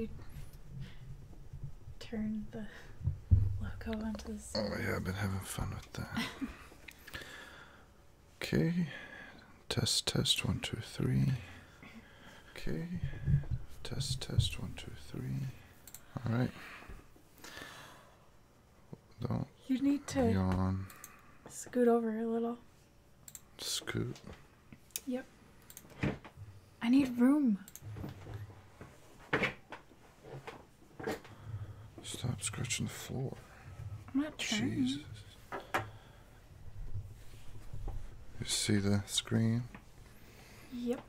you turn the logo onto the side? Oh yeah, I've been having fun with that. Okay. Test, test, 1, 2, 3. Okay. Test, test, 1, 2, 3. All right. Don't. You need to yawn. Scoot over a little. Scoot. Yep. I need room. Stop scratching the floor. I'm not trying. Jesus. You see the screen? Yep.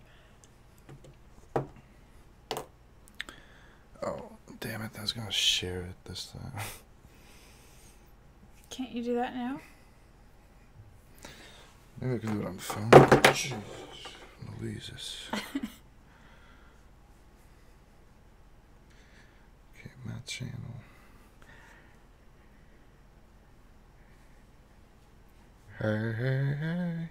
Oh, damn it. I was going to share it this time. Can't you do that now? Maybe I can do it on the phone. Jesus. Louises. Okay, my channel. Hey, hey, hey.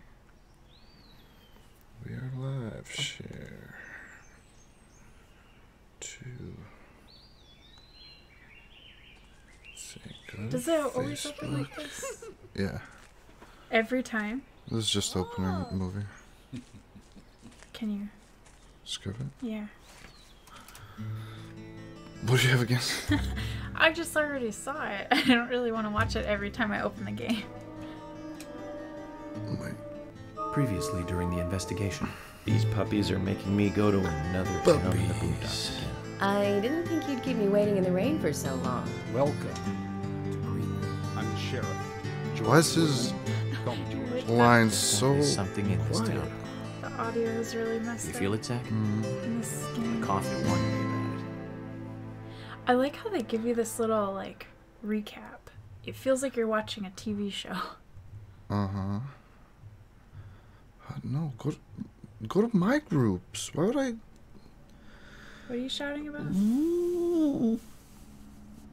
We are live. Share. 2. Does it always open like this? Yeah. Every time? This is just opening a movie. Can you? Skip it? Yeah. What do you have again? I just already saw it. I don't really want to watch it every time I open the game. Wait. Previously during the investigation, these puppies are making me go to another town in the boondocks again. I didn't think you'd keep me waiting in the rain for so long. Welcome to Greenwood. I'm the sheriff. Why is his line so There's something in this quiet? town. The audio is really messed You up. feel it, Zach? In this game. Coffee warned me about it. I like how they give you this little, like, recap. It feels like you're watching a TV show. Uh-huh. No, go to my groups. Why would I? What are you shouting about?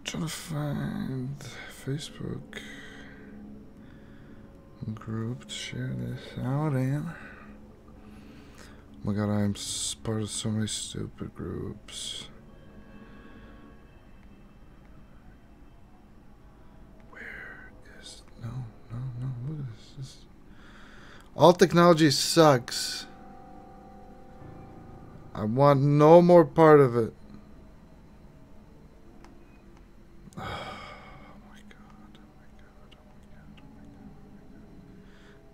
Trying to find Facebook group to share this out in. Oh my god, I'm part of so many stupid groups. Where is no? What is this? All technology sucks. I want no more part of it. Oh my god.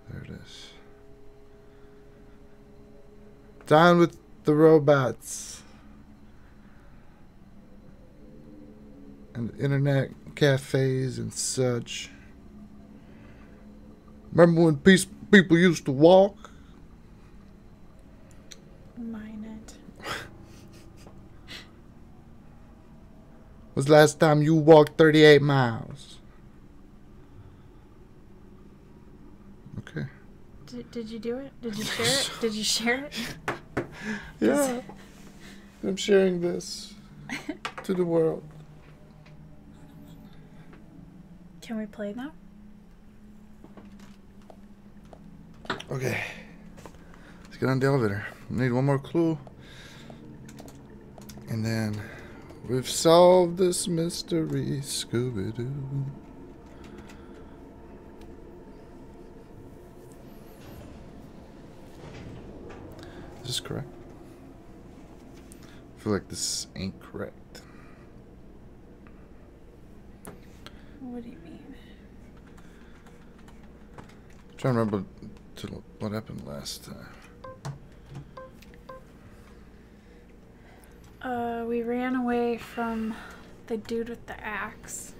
There it is. Down with the robots. And internet cafes and such. Remember when people used to walk? Mine it. Was the last time you walked 38 miles? Okay. Did you do it? Did you share it? Did you share it? Yeah. I'm sharing this to the world. Can we play now? Okay. Let's get on the elevator. Need one more clue. And then we've solved this mystery. Scooby-Doo. Is this correct? I feel like this ain't correct. What do you mean? I'm trying to remember what happened last time. We ran away from the dude with the axe.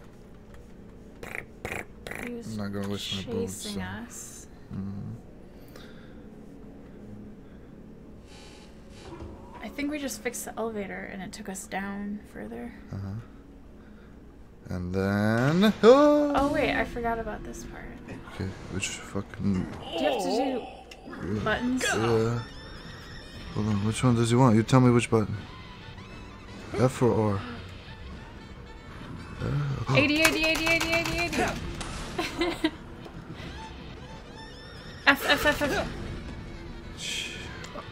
He was I'm not gonna listen to both. chasing us. I think we just fixed the elevator and it took us down further. And then Oh wait, I forgot about this part. okay, which fucking Do you have to do buttons? hold on, which one does he want? You tell me which button. F or R? 80. F.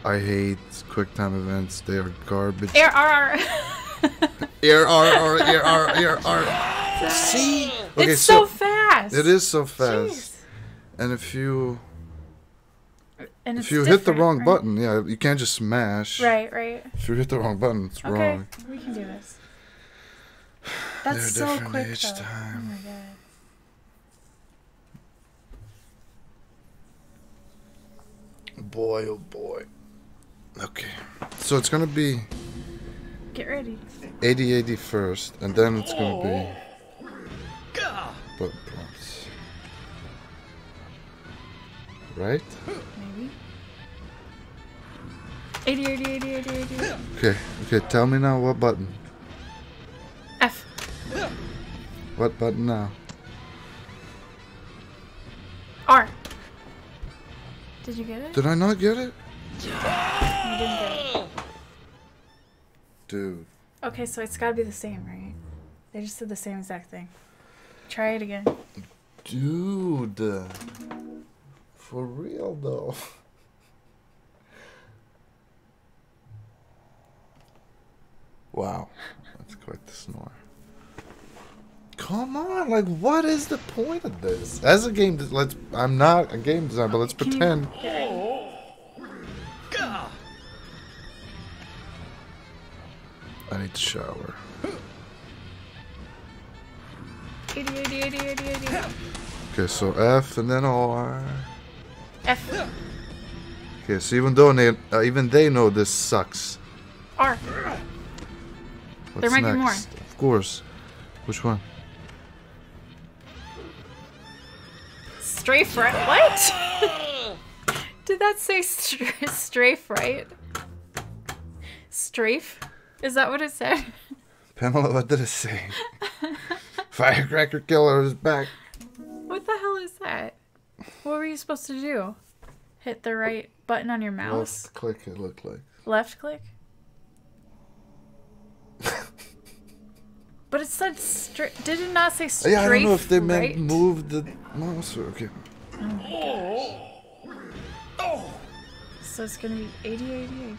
I hate QuickTime events. They are garbage. R. R. See? Okay, It's so fast. it is so fast. Jeez. And if you And it's hit the different, wrong right? button, yeah, you can't just smash. Right, right. If you hit the wrong button, it's Okay, wrong. we can do this. That's They're so different quick, each though. time. Oh my god. Boy, oh boy. Okay. So it's gonna be Get ready. 80 first, and then it's gonna be buttons. Right? Maybe. 80, 80, 80, 80, 80. Okay, tell me now what button. F. What button now? R. Did you get it? Did I not get it? You didn't get it. Dude. Okay, so it's gotta be the same, right? They just did the same exact thing. Try it again. Dude. For real though. Wow. That's quite the snore. Come on, like what is the point of this? As a game, I'm not a game designer, but let's pretend. I need to shower. 80, 80, 80, 80, 80. Okay, so F and then R. F. Okay, so even they know this sucks. R. What's There might be more. Of course. Which one? Strafe right? What? Did that say strafe right? Strafe? Is that what it said? Pamela, what did it say? Firecracker killer is back. What the hell is that? What were you supposed to do? Hit the right button on your mouse? Left click, it looked like. Left click? But it said did it not say strafe? Yeah, I don't know if they meant right? move the mouse or okay. Oh my gosh. So it's gonna be 80, 80, 80.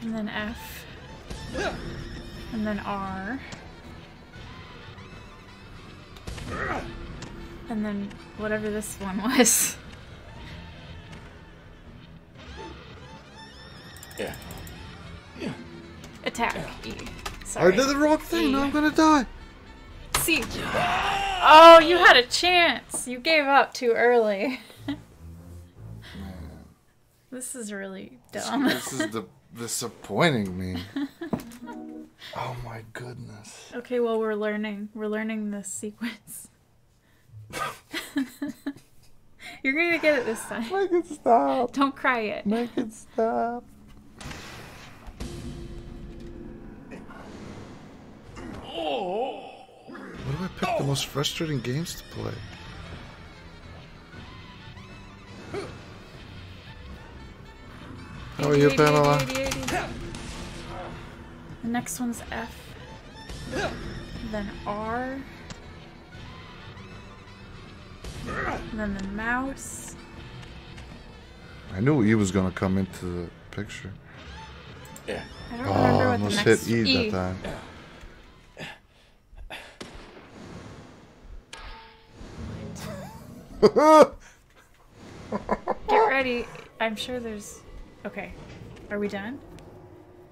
And then F. And then R. And then whatever this one was. Yeah. Attack. E. Sorry. I did the wrong thing, E. now I'm gonna die. C. Oh, you had a chance. You gave up too early. This is really dumb. This is disappointing me. Oh my goodness. Okay, well we're learning. We're learning this sequence. You're gonna get it this time. Make it stop. Don't cry yet. Make it stop. What do I pick the most frustrating games to play? How are you, Pamela? The next one's F. Then R. And then the mouse. I knew E was gonna come into the picture. I don't Oh, remember I what the almost next hit E that time. Get ready. I'm sure there's... Okay. Are we done?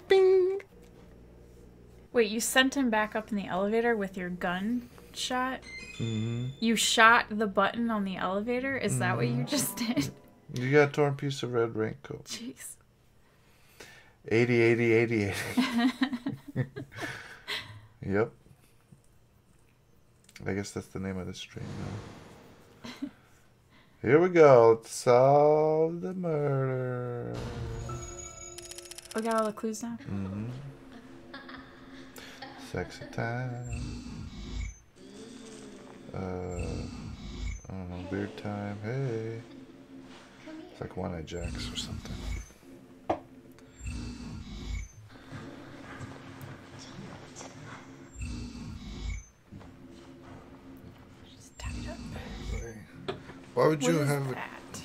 Bing! Wait, you sent him back up in the elevator with your gun shot? Mm-hmm. You shot the button on the elevator? Is that what you just did? You got a torn piece of red raincoat. Jeez. 80, 80, 80, 80. Yep. I guess that's the name of the stream now. Here we go. Let's solve the murder. We got all the clues now? Mm-hmm. Sexy time. I don't know, weird time. Hey. It's like One-Eyed Jacks or something. Just tap it up. Why would you What is have it? that?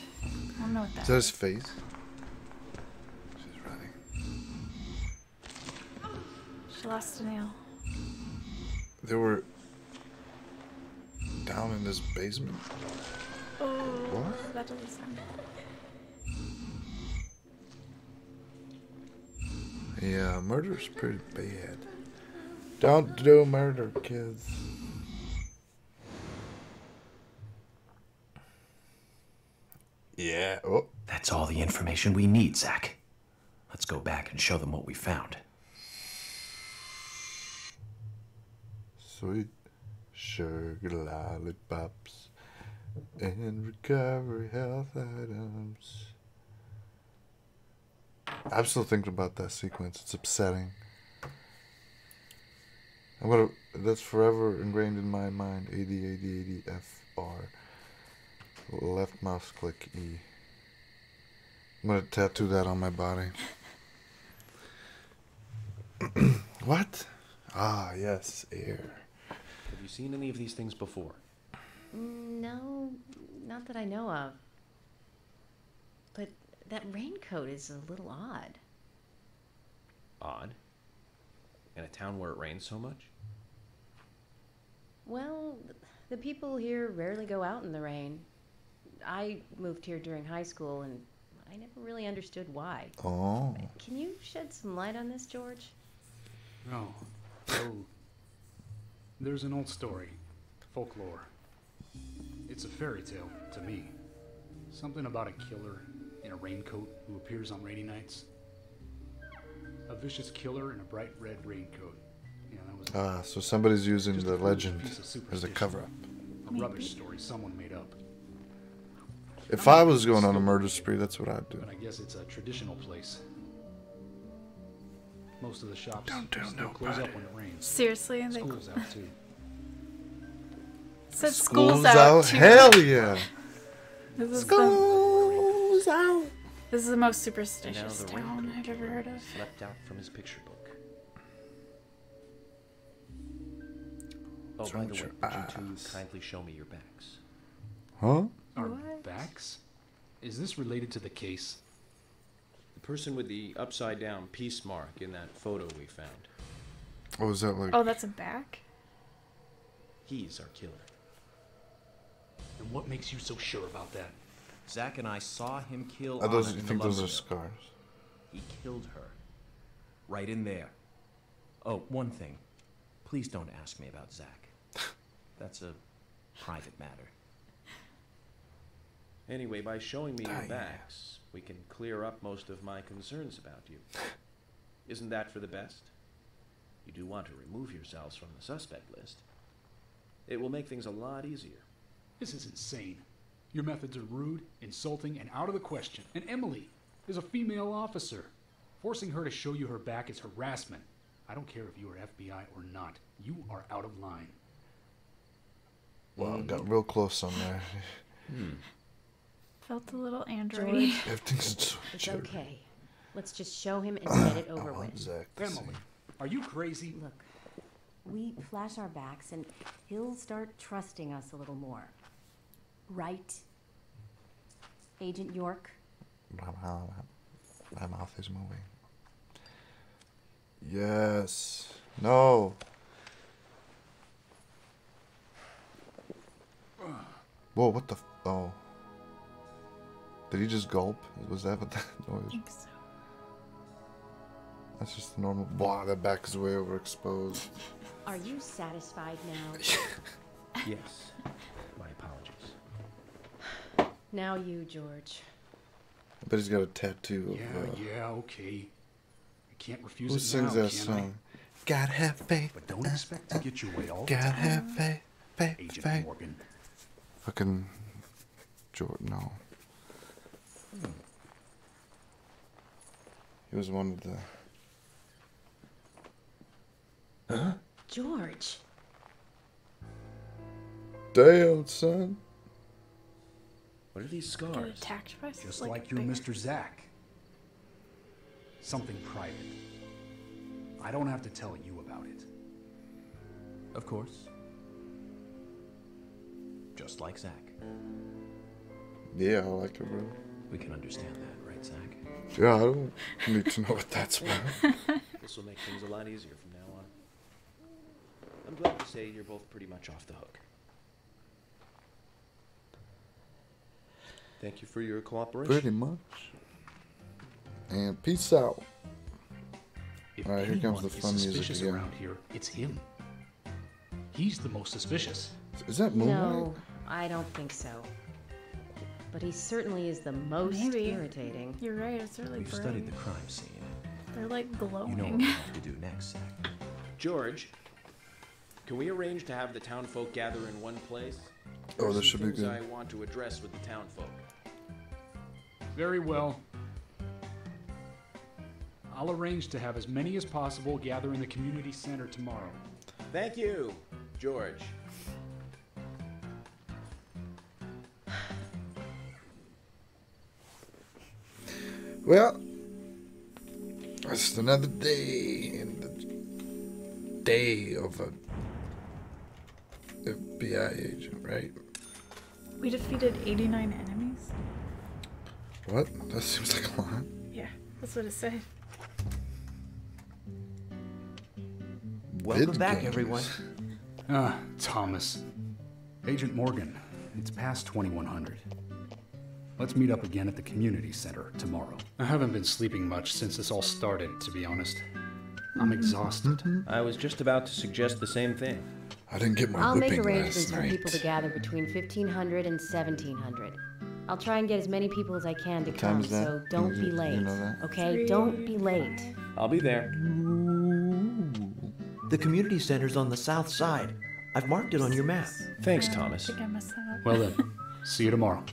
I don't know what that Is that his face? She's running. She lost a nail. They were down in this basement. Oh, What? that doesn't sound. Yeah, murder's pretty bad. Don't do murder, kids. Yeah. Oh. That's all the information we need, Zach. Let's go back and show them what we found. Sweet sugar lollipops and recovery health items. I'm still thinking about that sequence. It's upsetting. That's forever ingrained in my mind. AD, FR. Left mouse click E. I'm gonna tattoo that on my body. What? Ah, yes, air. Have you seen any of these things before? No, not that I know of. But that raincoat is a little odd. Odd? In a town where it rains so much? Well, the people here rarely go out in the rain. I moved here during high school, and I never really understood why. Oh. Can you shed some light on this, George? Oh. Oh. There's an old story. Folklore. It's a fairy tale, to me. Something about a killer in a raincoat who appears on rainy nights. A vicious killer in a bright red raincoat. Yeah, that was So somebody's using just the a foolish legend piece of as a superstition. cover-up. A rubbish story someone made up. If I was going on a murder spree, that's what I'd do. But I guess it's a traditional place. Most of the shops Don't tell still close nobody. up when it rains. Seriously, they School's out too. said school's out. out too. Hell yeah. This is School's out. This is the most And now superstitious the town raincoat I've ever killer heard of. slept out from his picture book. Oh, What's by wrong the with way, your would you eyes? two kindly show me your backs? Huh? Our What? backs? Is this related to the case? The person with the upside-down peace mark in that photo we found. Oh, is that like... Oh, that's a back? He's our killer. And what makes you so sure about that? Zach and I saw him kill I Anna don't in think the those lumber are mill. scars. He killed her. Right in there. Oh, one thing. Please don't ask me about Zach. That's a private matter. Anyway, by showing me your backs, we can clear up most of my concerns about you. Isn't that for the best? You do want to remove yourselves from the suspect list. It will make things a lot easier. This is insane. Your methods are rude, insulting, and out of the question. And Emily is a female officer. Forcing her to show you her back is harassment. I don't care if you are FBI or not. You are out of line. Wow, got real close on there. Felt a little android. George, Everything's so it's jittery. okay. Let's just show him and get it I over want with. Zach to see. Emily, are you crazy? Look, we flash our backs and he'll start trusting us a little more. Right? Agent York? My mouth is moving. Yes. No. Whoa, what the oh. Did he just gulp? Was that what that I noise? think so. That's just the normal. Wow, that back is way overexposed. Are you satisfied now? Yes. My apologies. Now you, George. I bet he's got a tattoo of Yeah, okay. I can't refuse who it sings now, that can song? Gotta have faith. But don't expect to get your way all the Gotta time, have faith, faith, Agent faith. Morgan. Fucking Jordan, no. He was one of the. George. Damn, son. What are these Get scars? attacked by Just like like your bear. Mr. Zach. Something private. I don't have to tell you about it. Of course. Just like Zach. Yeah, I like it, bro. We can understand that, right, Zach? Yeah, I don't need to know what that's about. This will make things a lot easier from now on. I'm glad to say you're both pretty much off the hook. Thank you for your cooperation. Pretty much. And peace out. If All right, here comes anyone the is fun music suspicious again. around here, it's him. He's the most suspicious. Is that Moonlight? No, I don't think so. But he certainly is the most Maybe. irritating. You're right, it's really We've bright. studied the crime scene. They're like You know what glowing. we have to do next, Zach. George, can we arrange to have the townfolk gather in one place? Oh, There's this some should be things good. I want to address with the townfolk. Very well. I'll arrange to have as many as possible gather in the community center tomorrow. Thank you, George. Well, it's another day in the day of a FBI agent, right? We defeated 89 enemies? What? That seems like a lot. Yeah, that's what it said. Welcome Vid back, games. everyone. Ah, Thomas. Agent Morgan, it's past 2100. Let's meet up again at the community center tomorrow. I haven't been sleeping much since this all started, to be honest. I'm exhausted. I was just about to suggest the same thing. I didn't get my I'll make whipping arrangements last for night. people to gather between 1500 and 1700. I'll try and get as many people as I can to What time come, is that? so don't You be late. know that? Okay? Don't be late. I'll be there. The community center's on the south side. I've marked it on your map. Thanks, I Thomas. think I messed that up. Well then, see you tomorrow.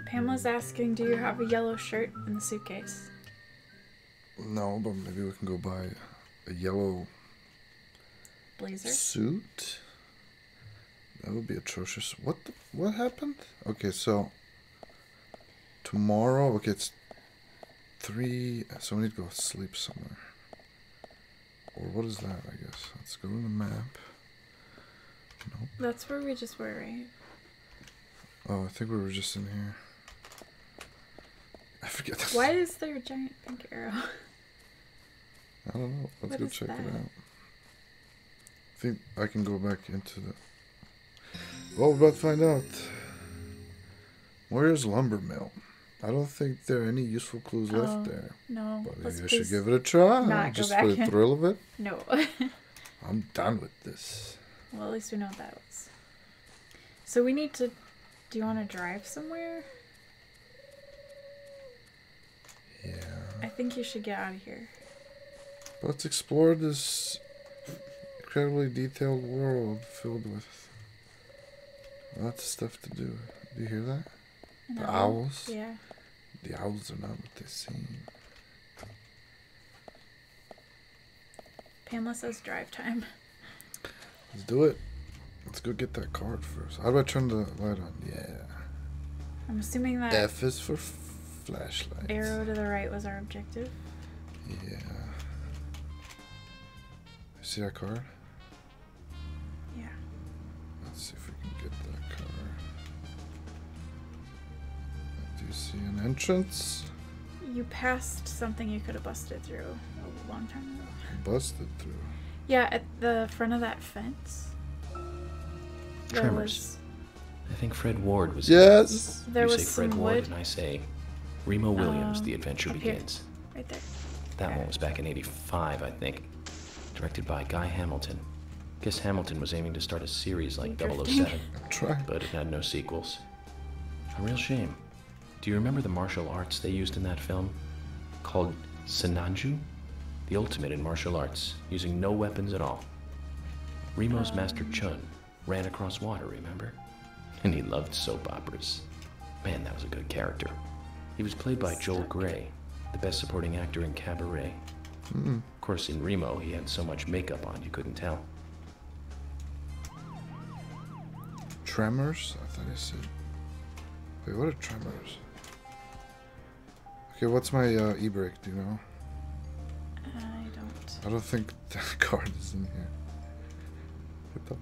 Pamela's asking, do you have a yellow shirt in the suitcase? No, but maybe we can go buy a yellow Blazer? suit. That would be atrocious. What happened? Okay, so tomorrow, okay, it's 3, so we need to go sleep somewhere. Or what is that, I guess? Let's go to the map. Nope. That's where we just were, right? Oh, I think we were just in here. I forget this. Why is there a giant pink arrow? I don't know. Let's What go is check it that? out. I think I can go back into the... Well, we're about to find out. Where's Lumber Mill? I don't think there are any useful clues Oh, left there. No. But Let's maybe I should please give it a try. not go Just back for the in. thrill of it. No. I'm done with this. Well, at least we know what that was. So we need to... Do you want to drive somewhere? Yeah. I think you should get out of here. Let's explore this incredibly detailed world filled with lots of stuff to do. Do you hear that? An The owl? owls? Yeah. The owls are not what they seem. Pamela says drive time. Let's do it. Let's go get that card first. How do I turn the light on? Yeah. I'm assuming that F is for flashlight. arrow to the right was our objective. Yeah. See that card? Yeah. Let's see if we can get that card. Do you see an entrance? You passed something you could have busted through a long time ago. Busted through. Yeah, at the front of that fence. There Tremors. I think Fred Ward was. Yes! There You was say Fred some Ward, wood and I say Remo Williams. The adventure up here. begins. Right there. That one was back in '85, I think. Directed by Guy Hamilton. Guess Hamilton was aiming to start a series like Drifting. 007, I'm trying. but it had no sequels. A real shame. Do you remember the martial arts they used in that film? Called Senanju? The ultimate in martial arts, using no weapons at all. Remo's Master Chun ran across water, remember? And he loved soap operas. Man, that was a good character. He was played by Joel Grey, the best supporting actor in Cabaret. Of course, in Remo, he had so much makeup on you couldn't tell. Tremors? I thought I said. Wait, what are tremors? Okay, what's my e-brake? Do you know? I don't. I don't think that card is in here. What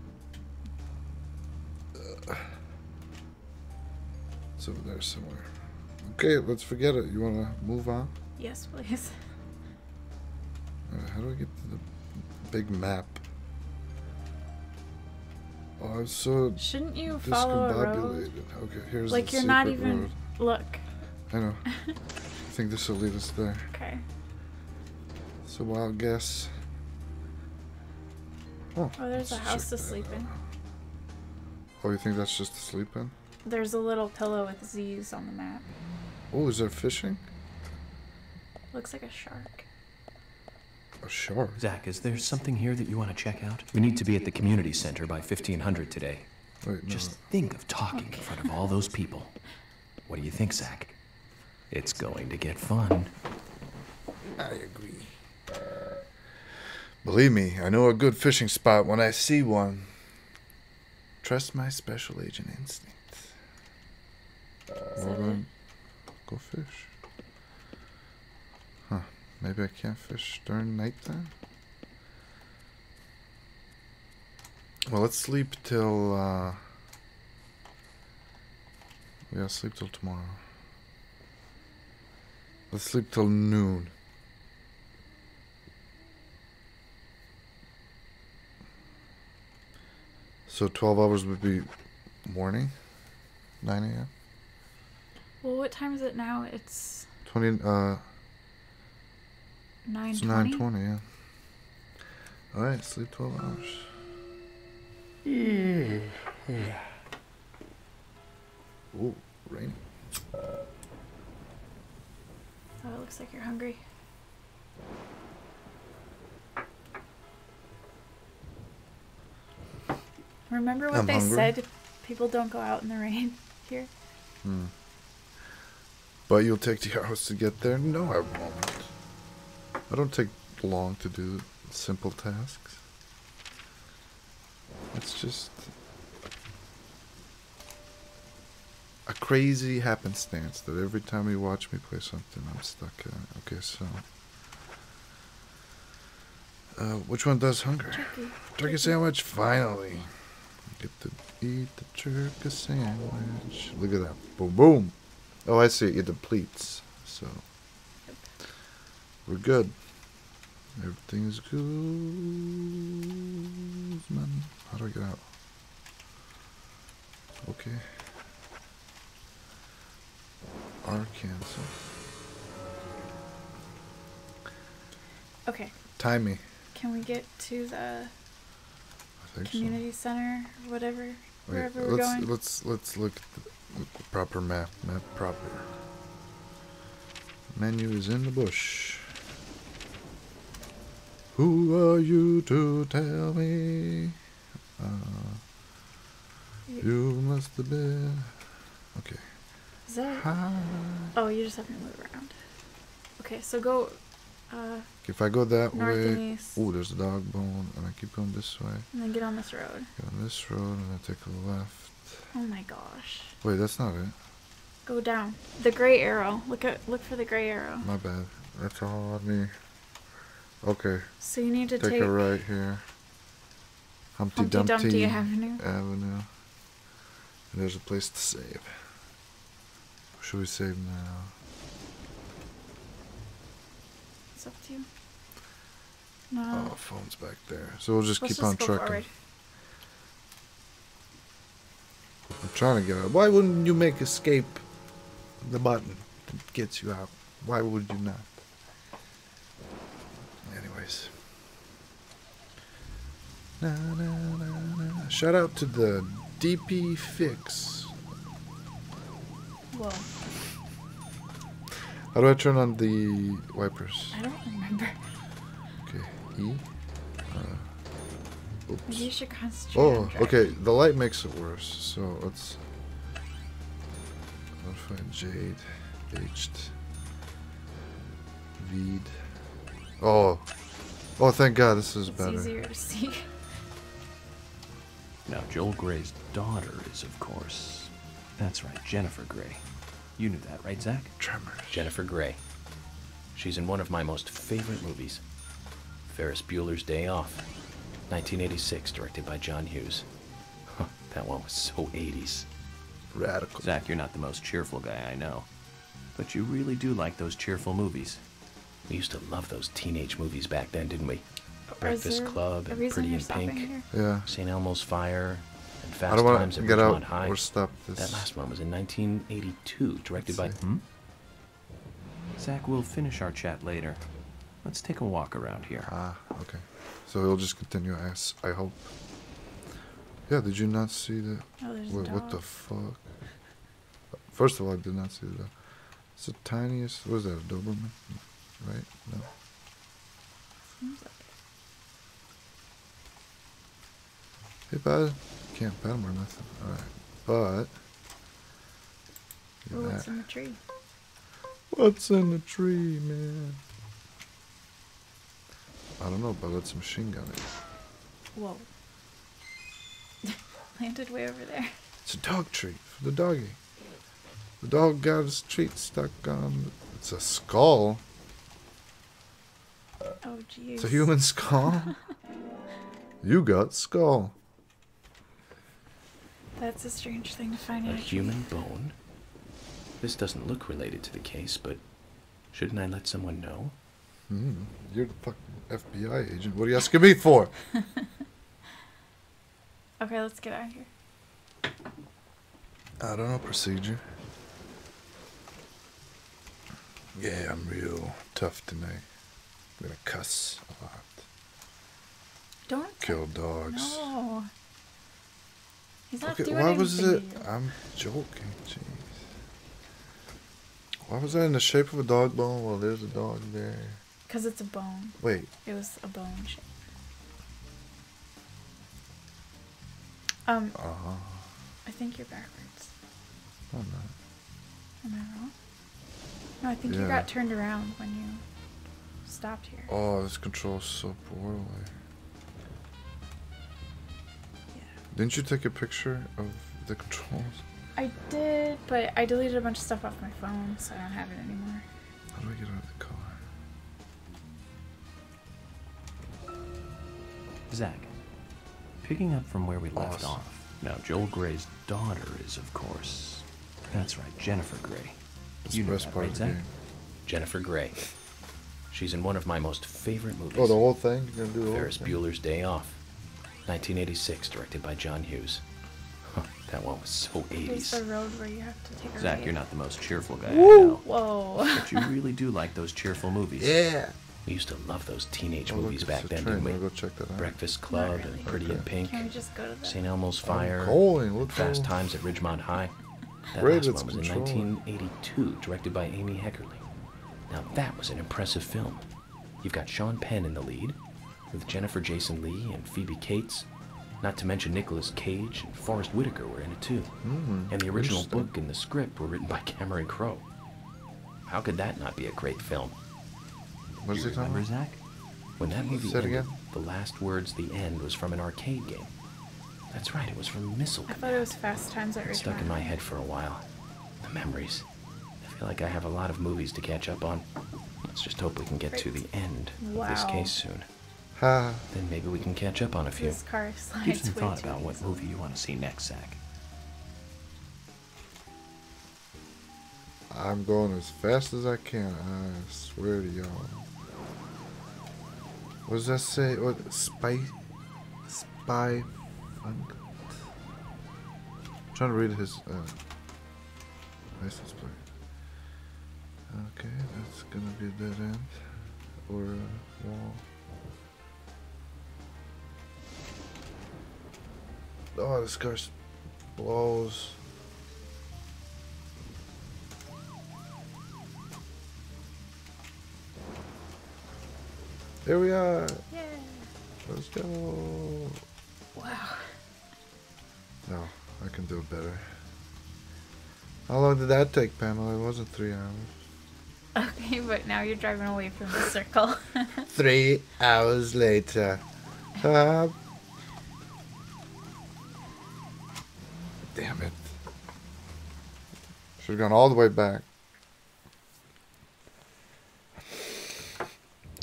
the? It's over there somewhere. Okay, let's forget it. You want to move on? Yes, please. How do I get to the big map? Oh, I'm so Shouldn't you follow a road? discombobulated. Okay, here's Like the you're not secret even. road. Look. I know. I think this will lead us there. Okay. It's a wild guess. Oh, Oh, there's a let's house check to that sleep out. in. Oh, you think that's just to sleep in? There's a little pillow with Z's on the map. Oh, is there fishing? Looks like a shark. A shark? Zach, is there something here that you want to check out? We need to be at the community center by 1500 today. Wait, no. Just think of talking in front of all those people. What do you think, Zach? It's going to get fun. I agree. Believe me, I know a good fishing spot when I see one. Trust my special agent instincts. Well then, go fish. Huh, maybe I can't fish during nighttime? Well, let's sleep till, we gotta sleep till tomorrow. Let's sleep till noon. So 12 hours would be morning? 9 a.m.? Well, what time is it now? It's 20, 9:20. it's 9:20, yeah. Alright, sleep 12 hours. Ooh, rain. Oh, it looks like you're hungry. Remember what I'm they hungry. said? People don't go out in the rain here. But you'll take 2 hours to get there? No, I won't. I don't take long to do simple tasks. It's just a crazy happenstance that every time you watch me play something, I'm stuck in it. Okay, so which one does hunger? Turkey sandwich, finally. Get to eat the turkey sandwich. Look at that. Boom, boom. Oh, I see. It depletes. So we're good. Everything's good, man. How do I get out? Okay. R cancel. Okay. Time me. Can we get to the I think community center or whatever? so. Wherever Wait, we're going? let's look at the proper map. Map proper. Menu is in the bush. Who are you to tell me? You must have been. Okay. Is that? Hi. Oh, you just have to move around. Okay, so go. If I go that North way, and east. ooh, there's a dog bone, and I keep going this way. And then get on this road. Go on this road, and I take a left. Oh my gosh. Wait, that's not it. Go down. The gray arrow. Look for the gray arrow. My bad. That's all on me. Okay. So you need to Take take a right here. Humpty Humpty Dumpty Dumpty Avenue. And there's a place to save. Should we save now? It's up to you. No. Oh, phone's back there. So we'll just Let's keep on go trucking. forward. I'm trying to get out. Why wouldn't you make escape the button that gets you out? Why would you not? Anyways. Na, na, na, na. Shout out to the DP Fix. Whoa. How do I turn on the wipers? I don't remember. Okay, E. Oops. Maybe you should concentrate. Oh, on driving. okay. The light makes it worse. So let's find Jade, Aged, Veed. Oh, thank God, this is It's better. easier to see. Now, Joel Gray's daughter is, of course... That's right, Jennifer Gray. You knew that, right, Zach? Tremors. Jennifer Gray. She's in one of my most favorite movies, Ferris Bueller's Day Off, 1986, directed by John Hughes. Huh, that one was so 80s. Radical. Zach, you're not the most cheerful guy I know. But you really do like those cheerful movies. We used to love those teenage movies back then, didn't we? Breakfast Club and Pretty in Pink. Yeah. St. Elmo's Fire and I Fast don't want Times to at get Ridgemont out High. or stop this. That last one was in 1982, directed by... Let's see. Zach, we'll finish our chat later. Let's take a walk around here. Ah, okay. So we'll just continue, I hope. Yeah, did you not see the... Oh, there's a Wait, what the dog. fuck? First of all, I did not see the dog. It's the tiniest... What is that, a Doberman? Right? No. Seems like Hey, bud. Can't pet him or nothing. Alright. But... it. Ooh, what's in the tree? What's in the tree, man? I don't know, but let's machine gun it. Whoa. Landed way over there. It's a dog treat for the doggy. The dog got his treat stuck on... It's a skull. Oh, jeez. It's a human skull. You got skull. That's a strange thing to find A out. human bone? This doesn't look related to the case, but shouldn't I let someone know? You're the fucking FBI agent. What are you asking me for? Okay, let's get out of here. I don't know, procedure. Yeah, I'm real tough tonight. I'm gonna cuss a lot. Don't Kill dogs. No. He's not Okay, doing why was anything it? to you. I'm joking, jeez. Why was that in the shape of a dog bone? Well, there's a dog there. Because it's a bone. Wait, It was a bone shape. I think you're backwards. I'm not. Am I wrong? No, I think you Yeah. got turned around when you stopped here. Oh, this controls so poorly. Yeah. Didn't you take a picture of the controls? I did, but I deleted a bunch of stuff off my phone, so I don't have it anymore. How do I get out of the car? Zach, picking up from where we left Awesome. off. Now, Joel Gray's daughter is, of course... That's right, Jennifer Gray. That's You the know best that, part right, of the Zach? game. Jennifer Gray. She's in one of my most favorite movies. Oh, the whole thing? You're gonna do the Ferris whole thing? Bueller's Day Off. 1986, directed by John Hughes. Huh, that one was so There's the 80s. road where you have to take a Zach, right. you're not the most cheerful guy I Woo! know. Whoa. But you really do like those cheerful movies. Yeah! We used to love those teenage Oh, look, movies it's back a then, train. didn't we? I'll go check that out. Breakfast Club really. and Pretty in Okay. Pink. Can we just go to the... St. Elmo's Fire. I'm going. Let's Fast go. Times at Ridgemont High. That Great, last it's one was in controlling. 1982, directed by Amy Heckerling. Now that was an impressive film. You've got Sean Penn in the lead, with Jennifer Jason Leigh and Phoebe Cates. Not to mention Nicolas Cage and Forrest Whitaker were in it too. And the original interesting. book and the script were written by Cameron Crowe. How could that not be a great film? What is You it talking remember, about? Zach? When that movie Say it ended, again? the last words, the end, was from an arcade game. That's right, it was from Missile I Command. thought it was Fast Times at It stuck in Ridgemont. my head for a while. The memories. I feel like I have a lot of movies to catch up on. Let's just hope we can get to the end of this Wow. case soon. Ha! Then maybe we can catch up on a few. This car slides Give some way thought too about what easily. movie you want to see next, Zach. I'm going as fast as I can. I swear to y'all. What does that say? What? Spy Funk? I'm trying to read his license plate. Okay, that's gonna be a dead end. Or a wall. Oh, this car blows. Here we are. Yay. Let's go. Wow. No, I can do it better. How long did that take, Pamela? It wasn't 3 hours. Okay, but now you're driving away from the circle. 3 hours later. Damn it. Should have gone all the way back.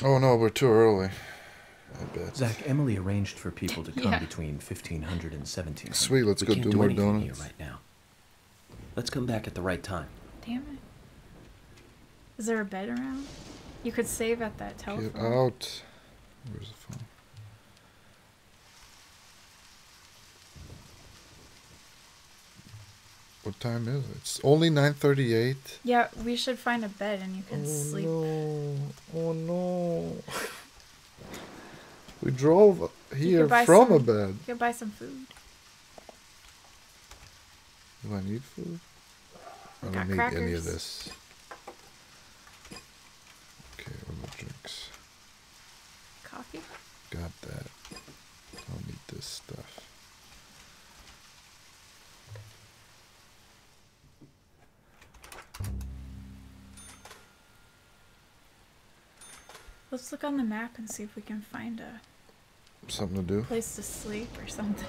Oh no, we're too early. bed. Zach, Emily arranged for people to come Yeah. between 1500 and 1700. Sweet, let's We go can't do more anything donuts. here right now. Let's come back at the right time. Damn it. Is there a bed around? You could save at that Get telephone. out. Where's the phone? What time is it? It's only 9:38. Yeah, we should find a bed and you can sleep. No. Oh no. We drove here buy from some- a bed. You could buy some food. Do I need food? I Got don't need any of crackers. this. Okay, what are the drinks? Coffee? Got that. I don't need this stuff. Let's look on the map and see if we can find a Something to do? place to sleep or something.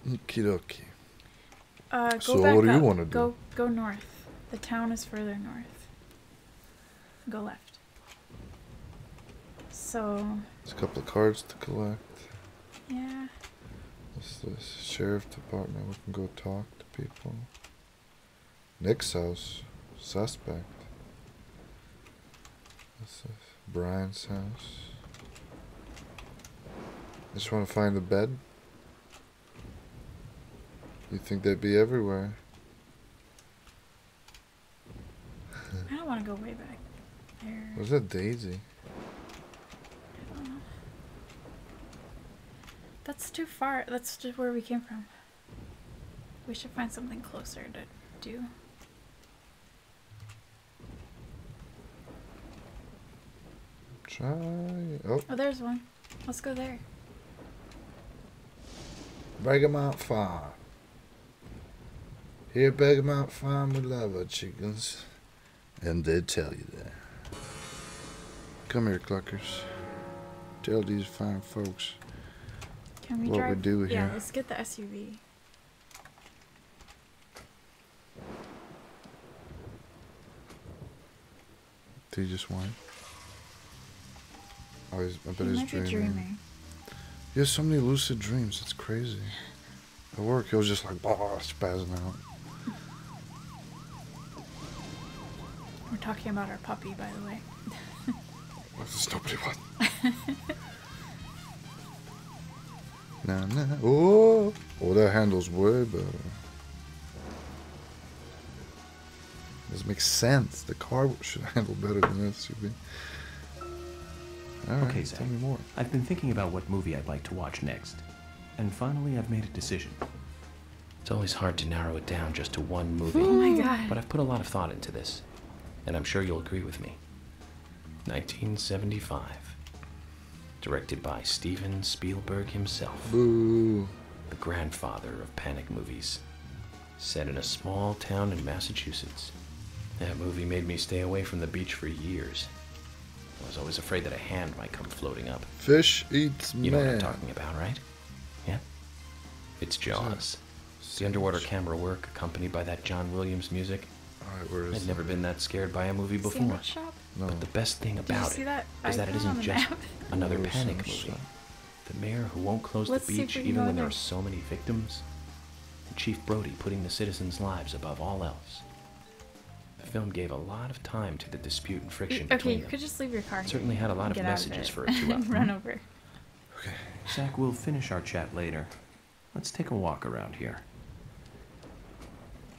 Okie dokie. Go So back what do you up. wanna do? Go north. The town is further north. Go left. So, There's a couple of cards to collect. yeah. What's this? Sheriff Department. We can go talk to people. Nick's house. Suspect. What's this? Brian's house. Just want to find the bed. You think they'd be everywhere? I don't want to go way back there. Where's that Daisy? I don't know. That's too far. That's just where we came from. We should find something closer to do. Try. Oh, Oh, there's one. Let's go there. Bergamot Farm. Here, Bergamot Farm, we love our chickens. And they tell you that. Come here, cluckers. Tell these fine folks Can we what drive? we do Yeah, here. let's get the SUV. Do you just want? Oh, I bet He he's might be dreaming. dreaming. He has so many lucid dreams. It's crazy. At work, he was just like, spazzing out. We're talking about our puppy, by the way. There's nobody what? Nah, nah. Oh, that handles way better. This makes sense. The car should handle better than the SUV. All right, Okay, Zach. tell me more. I've been thinking about what movie I'd like to watch next. And finally, I've made a decision. It's always hard to narrow it down just to one movie. Oh my god. But I've put a lot of thought into this. And I'm sure you'll agree with me. 1975. Directed by Steven Spielberg himself. Boo. The grandfather of panic movies. Set in a small town in Massachusetts. That movie made me stay away from the beach for years. I was always afraid that a hand might come floating up. Fish eats You know what I'm man. talking about, right? Yeah? It's Jaws. The underwater camera work accompanied by that John Williams music. All right, where is I'd never been that scared by a movie before. Sandwich shop? No. But the best thing Did you about see it that is that it icon on isn't the just map? another Where's panic Sandwich movie. shop? The mayor who won't close Let's the see if beach we can even go when there there. are so many victims. And Chief Brody putting the citizens' lives above all else. The film gave a lot of time to the dispute and friction Okay, between you them. could just leave your car. It certainly had a lot of Get out messages it. for a 2-hour. Run over. Okay. Zach, we'll finish our chat later. Let's take a walk around here.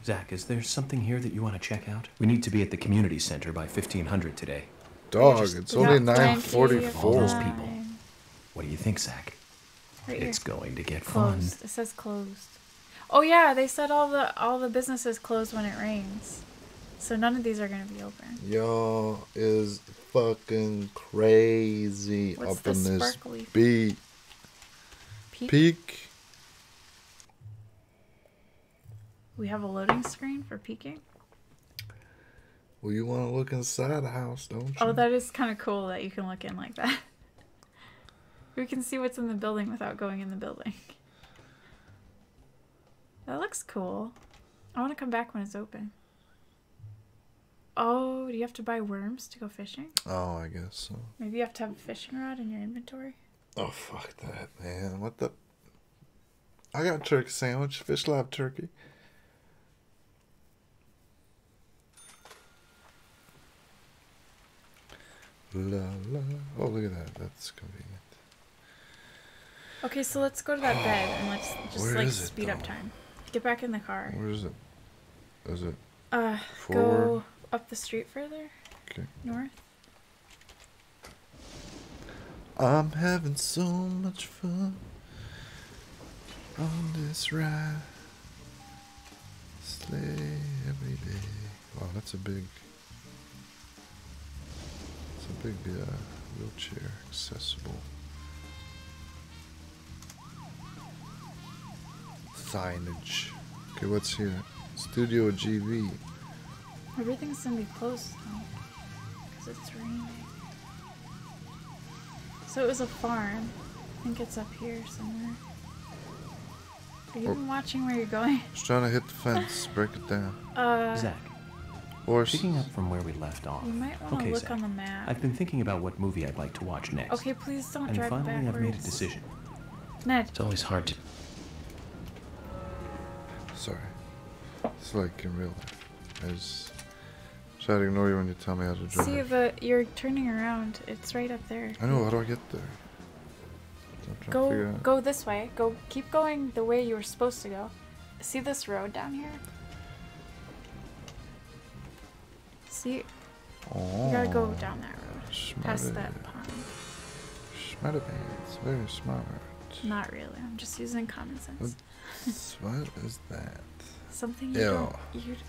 Zach, is there something here that you want to check out? We need to be at the community center by 1500 today. Dog, just- it's We only got plenty of 9:44. All those time. people. What do you think, Zach? Right here. It's going to get fun. Closed. It says closed. Oh yeah, they said all the businesses close when it rains. So none of these are gonna be open. Y'all is fucking crazy What's up in the this sparkly beat. peak? Peak. We have a loading screen for peeking. Well, you want to look inside the house, don't you? Oh, that is kind of cool that you can look in like that. We can see what's in the building without going in the building. That looks cool. I want to come back when it's open. Oh, do you have to buy worms to go fishing? Oh, I guess so. Maybe you have to have a fishing rod in your inventory. Oh, fuck that, man. What the... I got a turkey sandwich. Fish lab turkey. La la. Oh, look at that. That's convenient. Okay, so let's go to that bed and let's just Where like is it, speed up though? time. Get back in the car. Where is it? Is it Go forward? up the street further. Okay. North. I'm having so much fun on this ride. Sleigh every day. Wow, that's a big... It's a big wheelchair accessible. Signage. Okay, what's here? Studio GV. Everything's gonna be closed though, because it's raining. So it was a farm. I think it's up here somewhere. Are you even watching where you're going? Just trying to hit the fence. Break it down. Zach, Horse. picking up from where we left off. You might want to Okay, look Zach, on the map. I've been thinking about what movie I'd like to watch next. Okay, please don't And drive finally backwards. I've made a decision. Ned. It's always hard to... Sorry. It's like in real life. I just try to ignore you when you tell me how to drive. See, but you're turning around. It's right up there. I know. How do I get there? I'm trying to figure out. Go this way. Keep going the way you were supposed to go. See this road down here? See, Oh, you gotta go down that road. Past smart. that pond. Smart pants. Very smart. Not really. I'm just using common sense. What is that? Something you Ew. don't.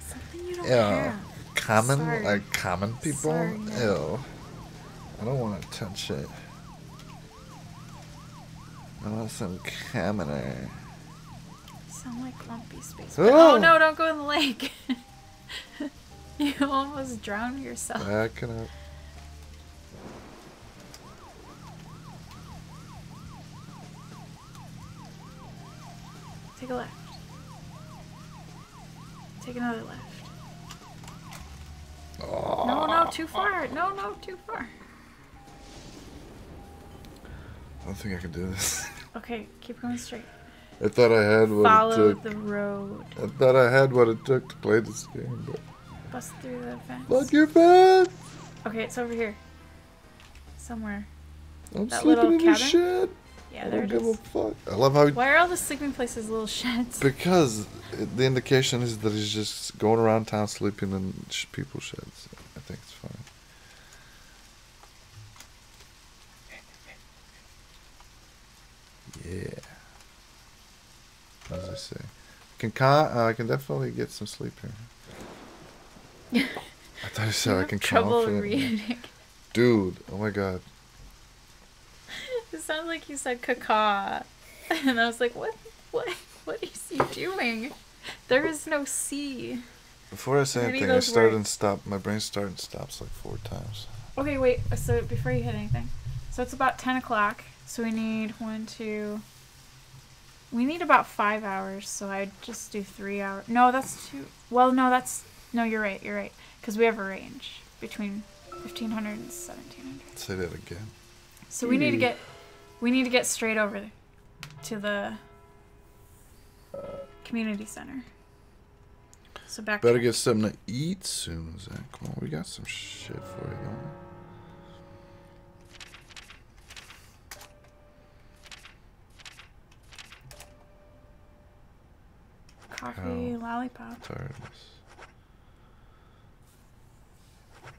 Something you don't Ew. have. Common? Sorry. Like common people? Sorry, no. Ew. I don't want to touch it. I want some commoner. Sound like Lumpy Space. Oh! Oh no! Don't go in the lake. You almost drowned yourself. Backing up. Take a left. Take another left. Oh. No, too far. No, too far. I don't think I can do this. Okay, keep going straight. I thought I had what Follow it took. the road. I thought I had what it took to play this game, but... Bust through the fence. Fuck your fence! Okay, it's over here. Somewhere. I'm That sleeping little in your cabin? shed. Yeah, I there don't it give a is. fuck. I love how he... Why are all the sleeping places little sheds? Because the indication is that he's just going around town sleeping in people's sheds. I think it's fine. Yeah. As I say. I can definitely get some sleep here. I thought you said You I have can trouble confidently. reading. Dude, oh my god. It sounds like you said caca. And I was like, what is he doing? There is no C. Before I say Reading anything, I those started words. and stopped. My brain started and stops like 4 times. Okay, wait. So before you hit anything. So it's about 10 o'clock. So we need we need about 5 hours. So I'd just do 3 hours. No, that's too... Well, no, no, you're right. Because we have a range between 1,500 and 1,700. Say that again. So we need to get straight over to the community center. So back. Better get something to eat soon, Zach. Come on, we got some shit for you, though. Coffee, lollipop. Tired of this.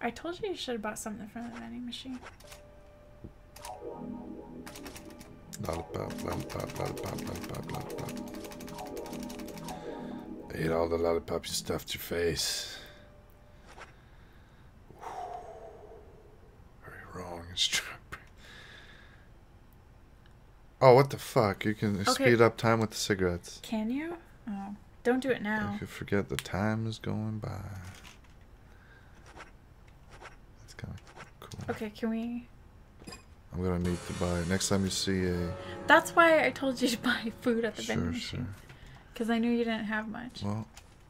I told you should have bought something from the vending machine. Lollipop, lollipop, lollipop, lollipop, lollipop. I ate all the lollipop you stuffed your face. Very wrong. It's true. Oh, what the fuck? You can speed up time with the cigarettes. Can you? Oh, don't do it now. You could forget the time is going by. That's kind of cool. Okay, can we? I'm gonna need to buy next time you see a. That's why I told you to buy food at the vending Sure, machine. sure. Because I knew you didn't have much. Well,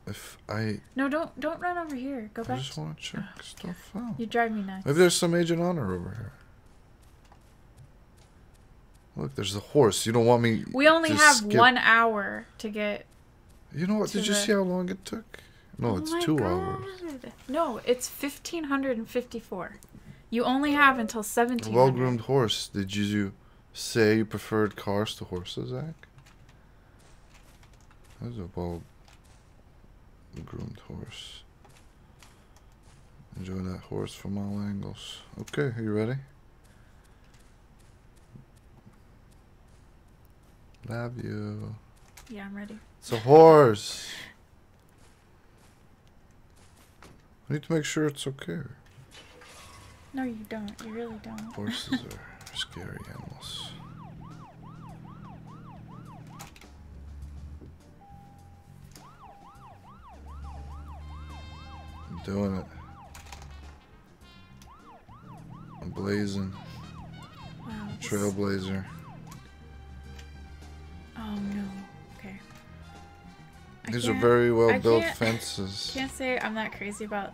if I... No, don't run over here. Go I back. just want to check stuff out. You drive me nuts. Maybe there's some Agent Honor over here. Look, there's a horse. You don't want me... We only to have skip... 1 hour to get... You know what? Did you see how long it took? No, Oh it's my 2 God. hours. No, it's 1554. You only have until A 1700. well-groomed horse. Did you say you preferred cars to horses, Zach? That's a well-groomed horse. Enjoying that horse from all angles. Okay, are you ready? Love you. Yeah, I'm ready. It's a horse. I need to make sure it's okay. No, you don't. You really don't. Horses are scary animals. I'm doing it. I'm blazing. Wow. this- Trailblazer. Oh no. Okay. These are very well built can't- fences. Can't say I'm not crazy about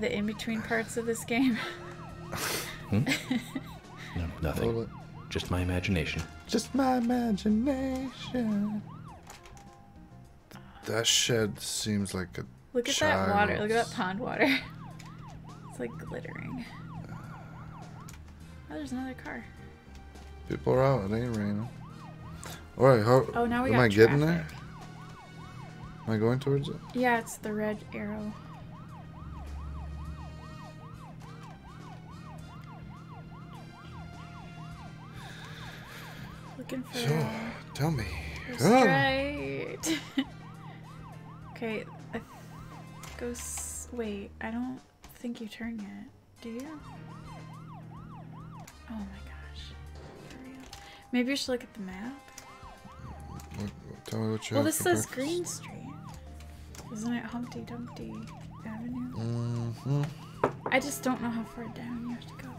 the in-between parts of this game. No, nothing. Hold it. Just my imagination. Just my imagination. That shed seems like a Look at that water. Look at that child's. pond water. It's like glittering. Oh, there's another car. People are out. It ain't raining. Alright, how Oh, now we am got I getting there? traffic. Am I going towards it? Yeah, it's the red arrow. Looking for So, tell me. straight. Okay, wait, I don't think you turn yet. Do you? Oh my gosh. For real. Maybe you should look at the map. Tell me what you Well, have this for says breakfast. Green Street. Isn't it Humpty Dumpty Avenue? Mm-hmm. I just don't know how far down you have to go.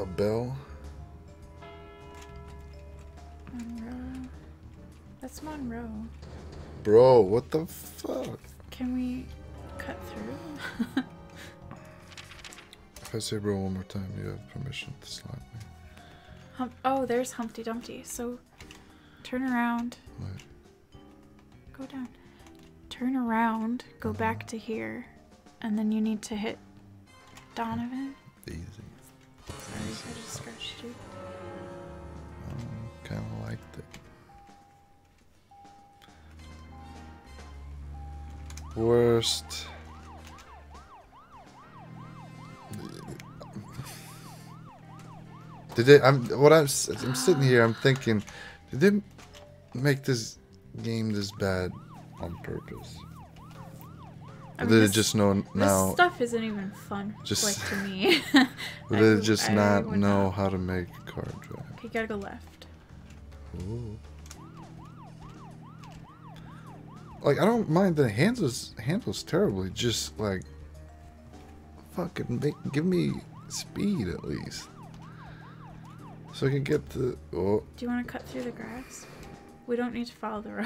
A bell? Monroe. That's Monroe. Bro, what the fuck? Can we cut through? If I say bro one more time, you have permission to slap me. Oh, there's Humpty Dumpty. So, turn around. Wait. Go down. Turn around. Go back to here. And then you need to hit Donovan. Easy. Sorry, I just scratched you. Kind of liked it. Worst. Did they? I'm sitting here. I'm thinking, did they make this game this bad on purpose? I Or mean, did it this- just know This now? stuff isn't even fun. Just- like to me. Or did it just I not would know not. how to make a card draft? Okay, you gotta go left. Ooh. Like, I don't mind the handles terribly. Just like, fucking give me speed at least, so I can get the. Oh, Do you want to cut through the grass? We don't need to follow the road.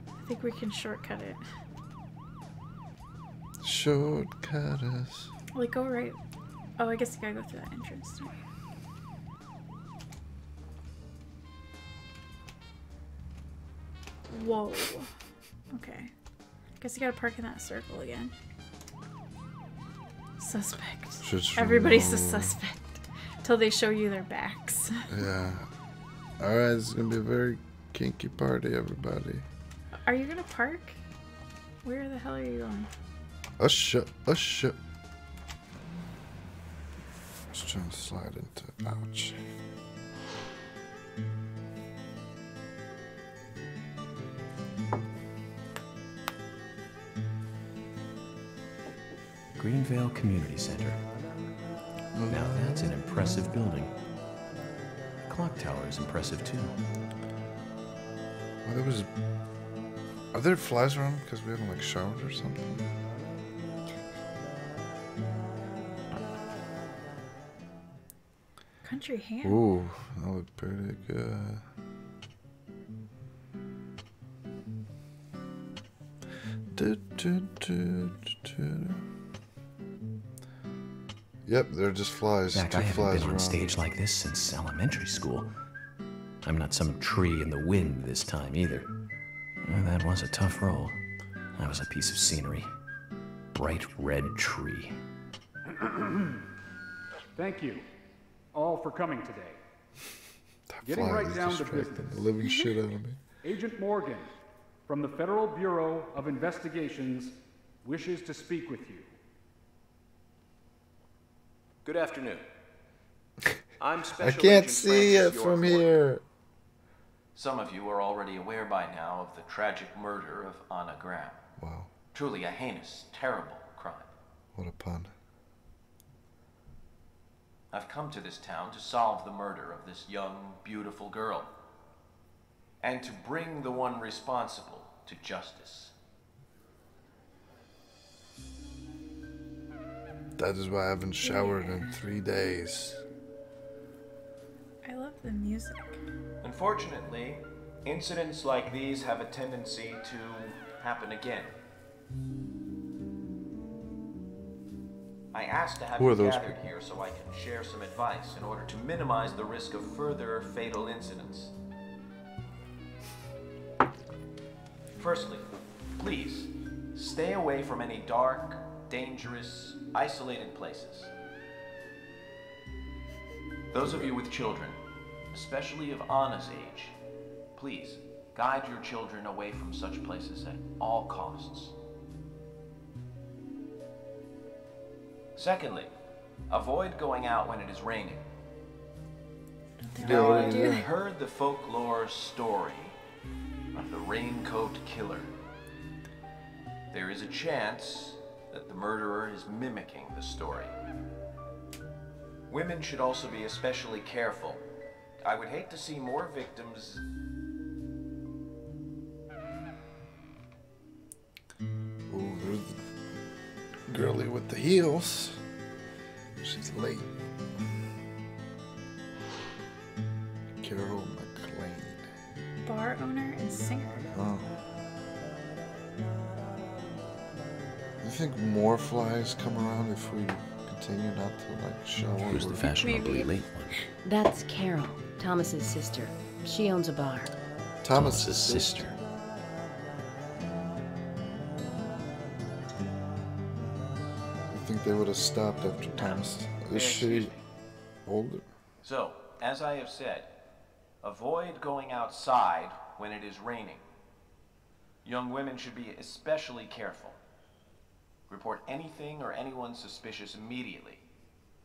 I think we can shortcut it. shortcut us. Like, go right. Oh, I guess you gotta go through that entrance. Don't you? Whoa. Okay. Guess you gotta park in that circle again. Suspect. Just Everybody's a remove- suspect. Till they show you their backs. Yeah. All right, this is gonna be a very kinky party, everybody. Are you gonna park? Where the hell are you going? Usher. Just trying to slide into. Ouch. Greenvale Community Center. Now that's an impressive building. The clock tower is impressive too. Well, are there flies around because we haven't like showered or something? Country ham. Ooh, that looked pretty good. Yep, they're just flies. Zach, Two I haven't flies been on around. stage like this since elementary school. I'm not some tree in the wind this time either. That was a tough role. I was a piece of scenery. Bright red tree. Thank you all for coming today. That Getting fly right is down to distracting business. the living shit out of me. Agent Morgan from the Federal Bureau of Investigations wishes to speak with you. Good afternoon. I'm Special I can't Agent see Francis it from York. here. Some of you are already aware by now of the tragic murder of Anna Graham. Wow, Truly a heinous, terrible crime. what a pun. I've come to this town to solve the murder of this young, beautiful girl. And to bring the one responsible to justice. That is why I haven't showered in 3 days. I love the music. Unfortunately, incidents like these have a tendency to happen again. I asked to have Who are you those gathered people? here so I can share some advice in order to minimize the risk of further fatal incidents. Firstly, please stay away from any dark, dangerous, isolated places. Those of you with children, especially of Anna's age, please guide your children away from such places at all costs. Secondly, avoid going out when it is raining. Now, I've heard the folklore story of the raincoat killer. There is a chance that the murderer is mimicking the story. Women should also be especially careful. I would hate to see more victims. Ooh, there's the girlie with the heels. She's late. Carol McLean. Bar owner and singer. Oh. You think more flies come around if we continue not to like shower? Who's the fashionably late one? That's Carol, Thomas's sister. She owns a bar. Thomas's sister. I think they would have stopped after Thomas. Is Excuse she me. older? So, as I have said, avoid going outside when it is raining. Young women should be especially careful. Report anything or anyone suspicious immediately.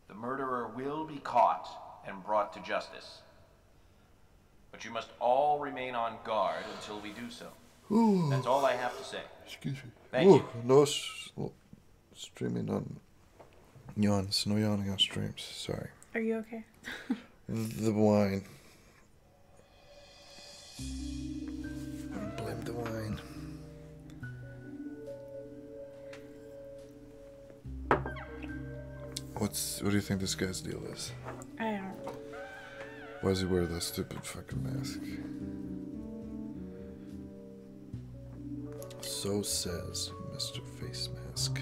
The murderer will be caught and brought to justice. But you must all remain on guard until we do so. Ooh. That's all I have to say. Excuse me. Thank Ooh, you. no streaming on yawns. No yawning on streams. Sorry. Are you okay? The wine. Blame the wine. What do you think this guy's deal is? I don't know. Why does he wear that stupid fucking mask? So says Mr. Face Mask.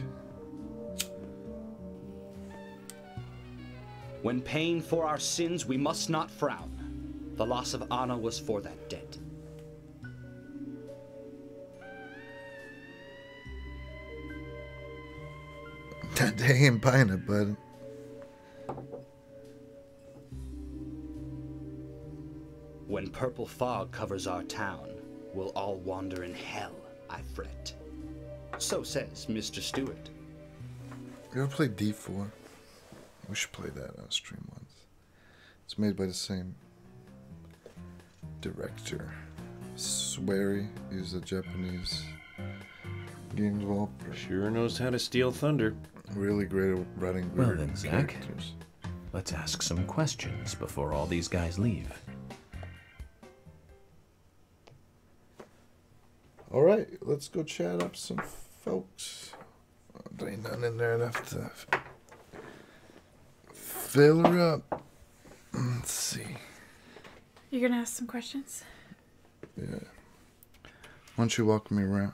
When paying for our sins, we must not frown. The loss of Anna was for that debt. They ain't buying it, bud. When purple fog covers our town, we'll all wander in hell, I fret. So says Mr. Stewart. You ever play D4? We should play that on stream once. It's made by the same director. Swery is a Japanese game developer. Sure knows how to steal thunder. Really great at writing Well weird then, Zach, characters. let's ask some questions before all these guys leave. Alright, let's go chat up some folks. There ain't none in there enough to fill her up. Let's see. You're gonna ask some questions? Yeah. Why don't you walk me around?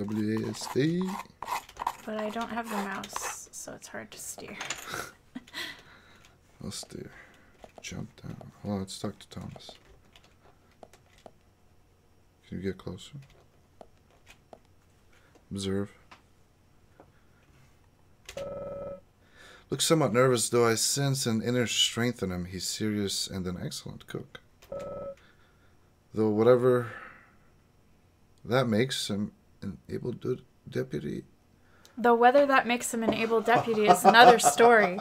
WASD. But I don't have the mouse, so it's hard to steer. I'll steer. Jump down. Hold on, let's talk to Thomas. Can you get closer? Observe. Looks somewhat nervous, though I sense an inner strength in him. He's serious and an excellent cook. Though whatever that makes him an able deputy. Though whether that makes him an able deputy is another story.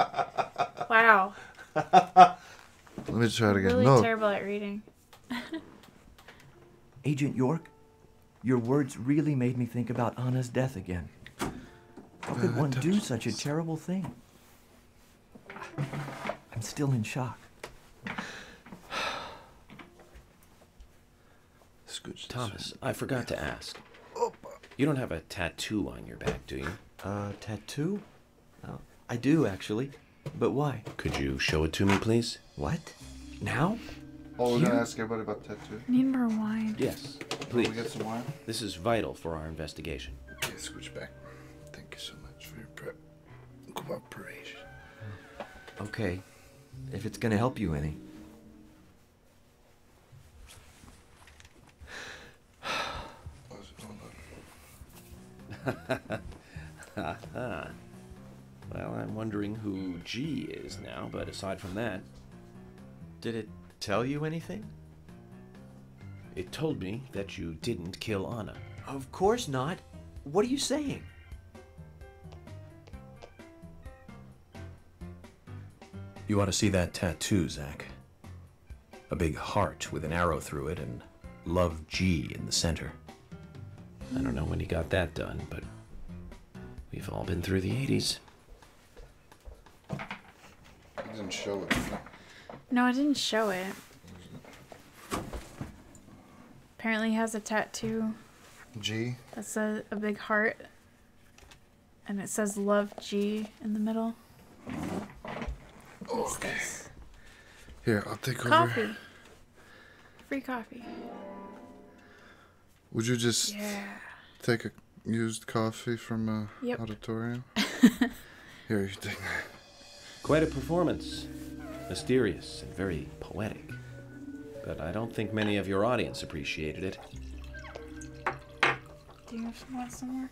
Wow. Let me try it again. Really No. terrible at reading. Agent York, your words really made me think about Anna's death again. How could one do such a terrible thing? I'm still in shock. Thomas, I forgot to ask. You don't have a tattoo on your back, do you? Tattoo? I do, actually. But why? Could you show it to me, please? What? Now? Oh, we're going to ask everybody about tattoo? Need more wine. Yes, Can please. we get some wine? This is vital for our investigation. Okay, switch back. Thank you so much for your cooperation. Okay. If it's gonna help you any. Well, I'm wondering who G is now, but aside from that, Did it tell you anything? it told me that you didn't kill Anna. Of course not. What are you saying? You ought to see that tattoo, Zach. A big heart with an arrow through it and Love G in the center. I don't know when he got that done, but we've all been through the 80s. It didn't show it. No, I didn't show it. Apparently he has a tattoo. G? That's a big heart. And it says Love G in the middle. What's Okay. this? Here, I'll take over. Coffee. Free coffee. Would you just Yeah. take a used coffee from a Yep. auditorium? Here, you take that. Quite a performance. Mysterious and very poetic. But I don't think many of your audience appreciated it. Do you want some more?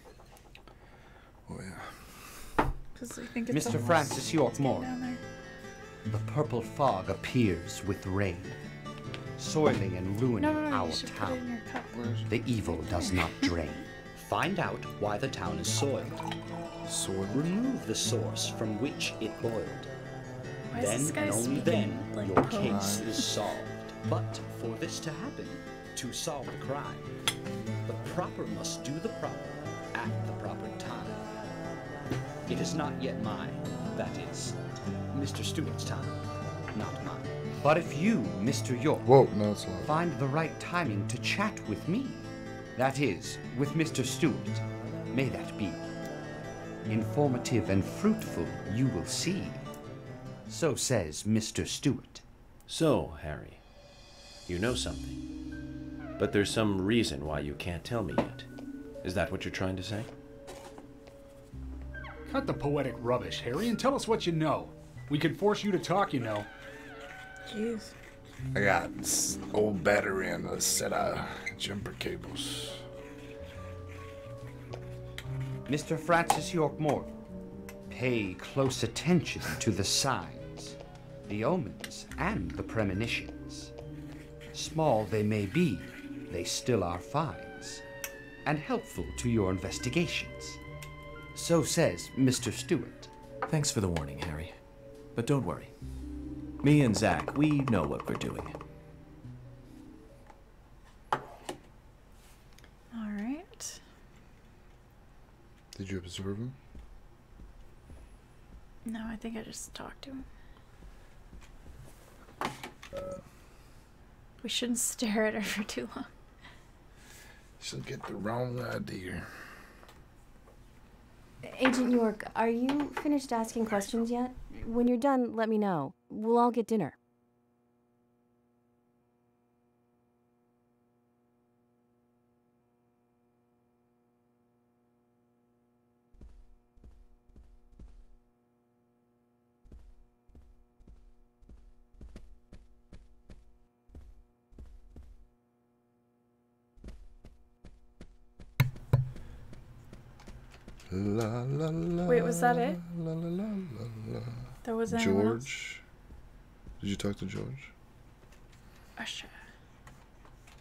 Oh, yeah. Because I think it's Mr. almost Francis York Moore. down there. The purple fog appears with rain, soiling and ruining No, our you should put it in town. your cup. The evil does not drain. Find out why the town is soiled. Soil. Remove the source from which it boiled. Why is Then this guy and only speaking then like your poem? case is solved. But for this to happen, to solve the crime, the proper must do the proper at the proper time. It is not yet mine, that is, Mr. Stewart's time, not mine. But if you, Mr. York, Whoa, no, it's loud. find the right timing to chat with me, that is, with Mr. Stewart, may that be. Informative and fruitful, you will see. So says Mr. Stewart. So, Harry, you know something. But there's some reason why you can't tell me yet. Is that what you're trying to say? Cut the poetic rubbish, Harry, and tell us what you know. We could force you to talk, you know. Jeez. I got this old battery and a set of jumper cables. Mr. Francis York Moore, pay close attention to the signs, the omens, and the premonitions. Small they may be, they still are finds, and helpful to your investigations. So says Mr. Stewart. Thanks for the warning, Harry. But don't worry. Me and Zach, we know what we're doing. All right. Did you observe him? No, I think I just talked to him. We shouldn't stare at her for too long. She'll get the wrong idea. Agent York, are you finished asking questions yet? When you're done, let me know. We'll all get dinner. La la la. Wait, was that it? La la la la. There was anyone else? George. Did you talk to George? Usher.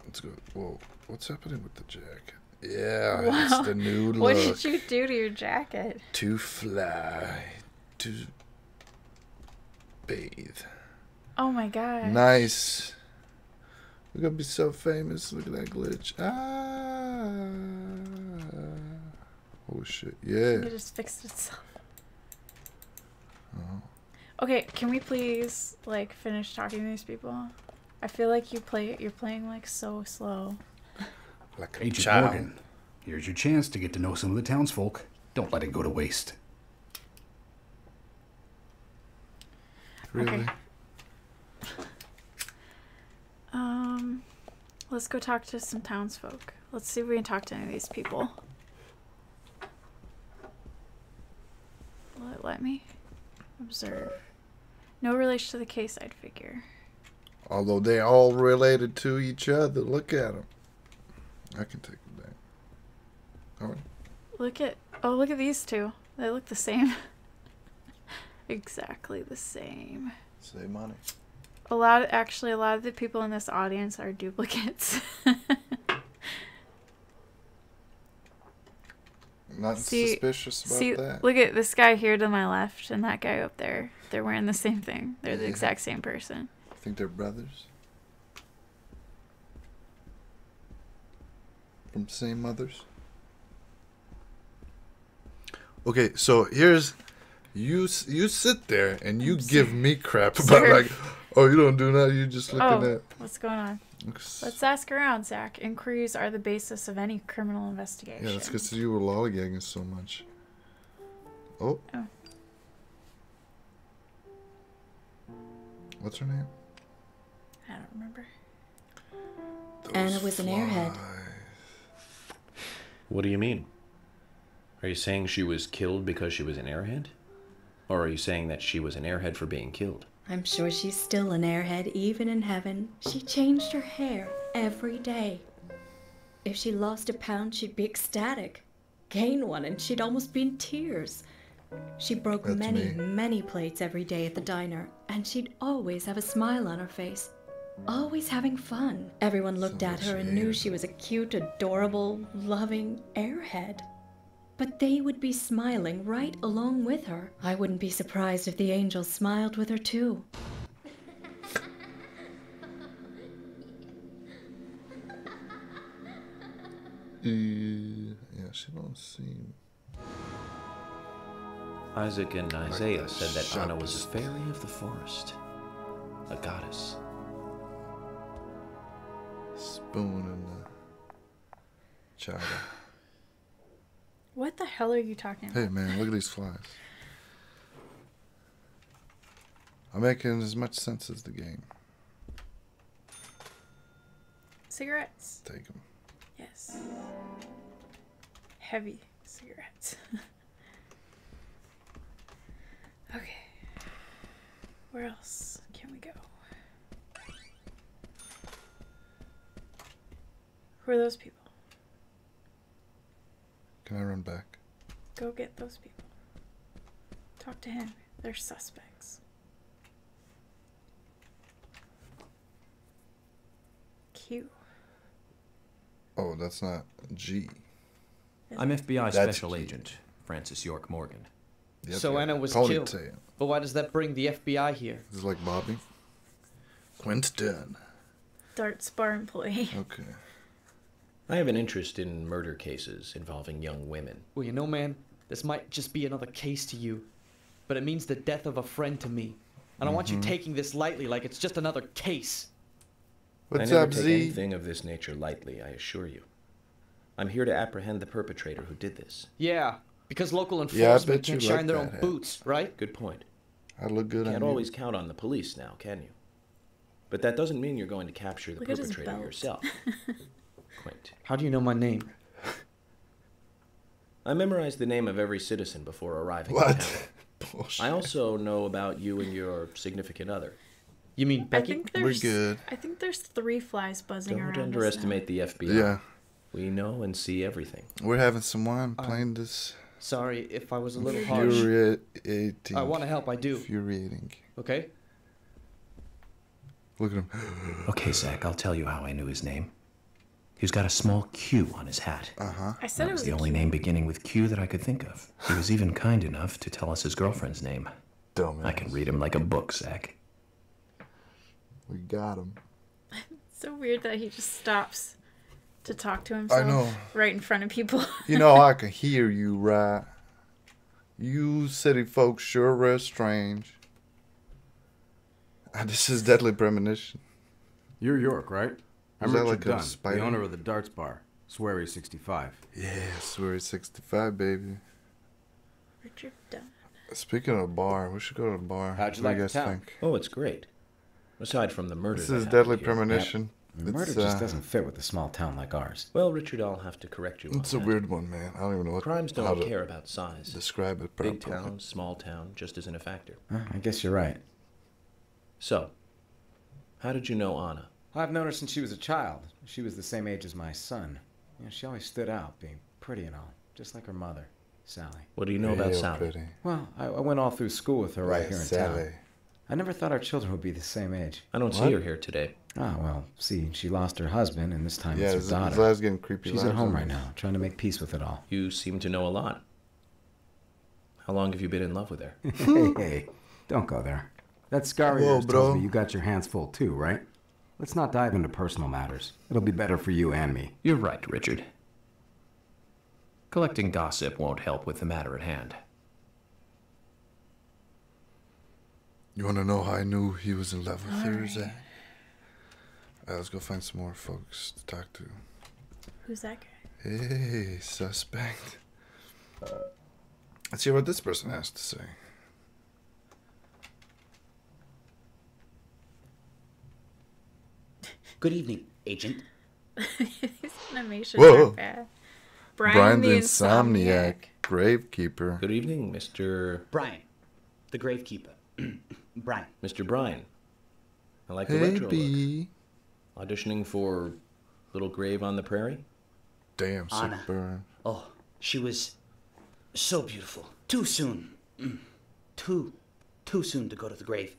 Let's go. Whoa, what's happening with the jacket? Yeah, Wow. it's the new look. What did you do to your jacket? To fly, to bathe. Oh my god. Nice. We're gonna be so famous. Look at that glitch. Ah. Oh shit. Yeah. It just fixed itself. Oh. Okay, can we please like finish talking to these people? I feel like you're playing like so slow. Like a Agent child. Morgan, here's your chance to get to know some of the townsfolk. Don't let it go to waste. Really? Okay. Let's go talk to some townsfolk. Let's see if we can talk to any of these people. Will it let me? Observe. No relation to the case, I'd figure. Although they all related to each other. Look at them. I can take them back. All right. Look at these two. They look the same. Exactly the same. Save money. A lot of the people in this audience are duplicates. Not suspicious about that. Look at this guy here to my left and that guy up there. They're wearing the same thing. They're the exact same person. I think they're brothers. From same mothers. Okay, so here's you sit there and you give me crap about like, oh, you don't do that. You just looking at. What's going on? Let's ask around, Zach. Inquiries are the basis of any criminal investigation. Yeah, that's because you were lollygagging so much. Oh. What's her name? I don't remember. Anna was an airhead. What do you mean? Are you saying she was killed because she was an airhead? Or are you saying that she was an airhead for being killed? I'm sure she's still an airhead, even in heaven. She changed her hair every day. If she lost a pound, she'd be ecstatic. Gain one, and she'd almost be in tears. She broke many plates every day at the diner, and she'd always have a smile on her face. Always having fun. Everyone looked at her and knew she was a cute, adorable, loving airhead. But they would be smiling right along with her. I wouldn't be surprised if the angels smiled with her too. Yeah, she don't seem. IzzyK and Isaiah said that Anna was a fairy of the forest. A goddess. Spoon in the chowder. What the hell are you talking about? Hey man, look at these flies. I'm making as much sense as the game. Cigarettes. Take them. Yes. Heavy cigarettes. Okay. Where else can we go? Who are those people? Can I run back? Go get those people. Talk to him. They're suspects. Q. Oh, that's not G. I'm FBI That's Special G. Agent Francis York Morgan. Yep, So yep. Anna was Ponytail. killed. But why does that bring the FBI here? This is like Bobby. Quinton. Darts bar employee. Okay. I have an interest in murder cases involving young women. Well, you know, man, this might just be another case to you, but it means the death of a friend to me. I don't want you taking this lightly like it's just another case. What's I never up, take Z? anything of this nature lightly, I assure you. I'm here to apprehend the perpetrator who did this. Yeah, because local Yeah, I enforcement bet you can't shine like their that own hat. boots, right? Good point. I look good Can't on always count on the police now, can you? But that doesn't mean you're going to capture the Look at his perpetrator belt. yourself. Quint. How do you know my name? I memorized the name of every citizen before arriving. What? in town. Bullshit. I also know about you and your significant other. You mean I Becky? think We're there's. good. I think there's 3 flies buzzing around. Don't underestimate the FBI. Yeah. We know and see everything. We're having some wine playing this Sorry if I was a little harsh. Infuriating. I want to help, I do. Infuriating. Okay? Look at him. Okay, Zach, I'll tell you how I knew his name. He's got a small Q on his hat. I said That it was was the only name beginning with Q that I could think of. He was even kind enough to tell us his girlfriend's name. Dumbass. I can read him like a book, Zach. We got him. It's so weird that he just stops to talk to himself. I know. Right in front of people. You know, I can hear you, right? You city folks sure are strange. This is Deadly Premonition. You're York, right? I'm Is that Richard like a Dunn, spider? the owner of the Darts Bar, Swery 65. Yeah, Swery 65, baby. Richard Dunn. Speaking of the bar, we should go to the bar. How'd you What like do the you guys town? think? Oh, it's great. Aside from the murder. This that is happened Deadly here. Premonition. Murder just doesn't fit with a small town like ours. Well, Richard, I'll have to correct you on It's a that. weird one, man. I don't even know what Crimes how don't to care about size. describe it properly. Big town, small town, just isn't a factor. I guess you're right. So, how did you know Anna? I've known her since she was a child. She was the same age as my son. You know, she always stood out, being pretty and all, just like her mother, Sally. What do you know about Real Sally? pretty. Well, I went all through school with her right Yeah, here in Sally. town. I never thought our children would be the same age. I don't see her here today. Ah, well, see, she lost her husband, and this time Yeah, it's his her daughter. eyes getting creepy. She's at vibes home on right this. now, trying to make peace with it all. You seem to know a lot. How long have you been in love with her? Hey, don't go there. That scar of Whoa, yours bro. tells me you got your hands full too, right? Let's not dive into personal matters. It'll be better for you and me. You're right, Richard. Collecting gossip won't help with the matter at hand. You want to know how I knew he was in love with her, Zach? Let's go find some more folks to talk to. Who's that guy? Hey, suspect. Let's hear what this person has to say. Good evening, Agent. These animations Whoa. are bad. Brian the Insomniac, Gravekeeper. Good evening, Mr. Brian, the gravekeeper. Brian. Mr. Brian. I like the Hey, retro B. look. Auditioning for Little Grave on the Prairie? Damn, sick Anna. burn. Oh, she was so beautiful. Too soon. Too soon to go to the grave.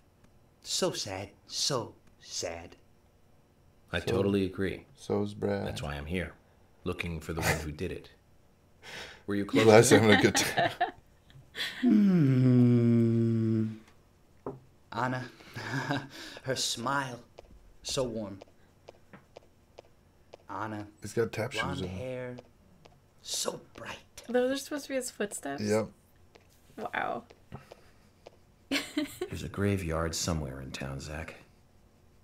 So sad. So sad. I totally agree. So's Brad. That's why I'm here, looking for the one who did it. Were you close Glad to having a good time. Anna, her smile, so warm. Anna, He's got tap shoes blonde on. hair, so bright. Those are supposed to be his footsteps? Yep. Wow. There's a graveyard somewhere in town, Zach.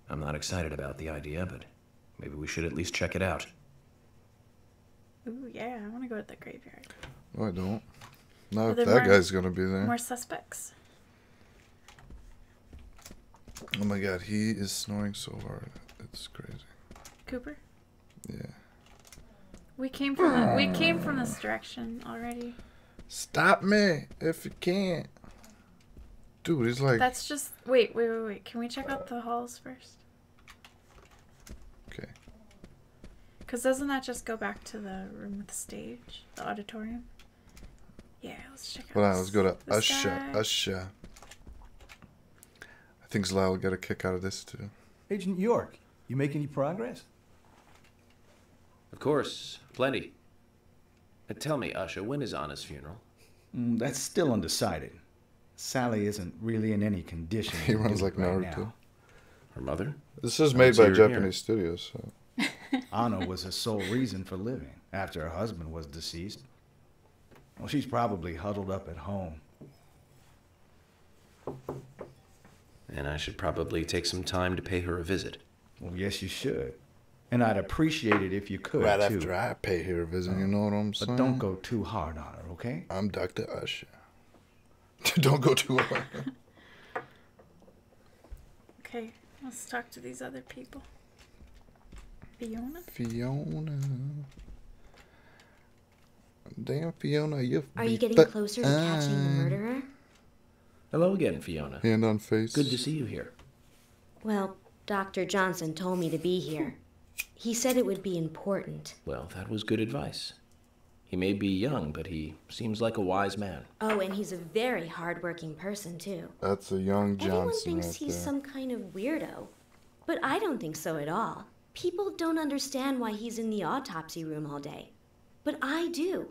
I'm not excited about the idea, but maybe we should at least check it out. Ooh, yeah, I want to go to the graveyard. No, I don't. Not Are if there that more- guy's gonna be there. More suspects. Oh my god, he is snoring so hard. It's crazy. Cooper? Yeah. We came from this direction already. Stop me if you can't. Dude, he's like... That's just... Wait. Can we check out the halls first? Okay. Because doesn't that just go back to the room with the stage? The auditorium? Yeah, let's check out Hold on, let's go to this Usher. guy. Usher. I think Zlau will get a kick out of this too. Agent York, you make any progress? Of course, plenty. Tell me, Usha, when is Anna's funeral? That's still undecided. Sally isn't really in any condition. He to runs do like it right Naruto. now. Her mother? This is I made don't see by her here. Japanese studios, so... Anna was her sole reason for living after her husband was deceased. Well, she's probably huddled up at home. And I should probably take some time to pay her a visit. Well, yes, you should. And I'd appreciate it if you could, Right too. after I pay her a visit, you know what I'm saying? But don't go too hard on her, okay? I'm Dr. Usher. Don't go too hard. Okay, let's talk to these other people. Fiona? Fiona. Damn, Fiona, you... Are you getting closer to catching the murderer? Hello again, Fiona. Hand on face. Good to see you here. Well, Dr. Johnson told me to be here. He said it would be important. Well, that was good advice. He may be young, but he seems like a wise man. Oh, and he's a very hardworking person, too. That's a young Johnson. Everyone thinks right he's there. some kind of weirdo. But I don't think so at all. People don't understand why he's in the autopsy room all day. But I do.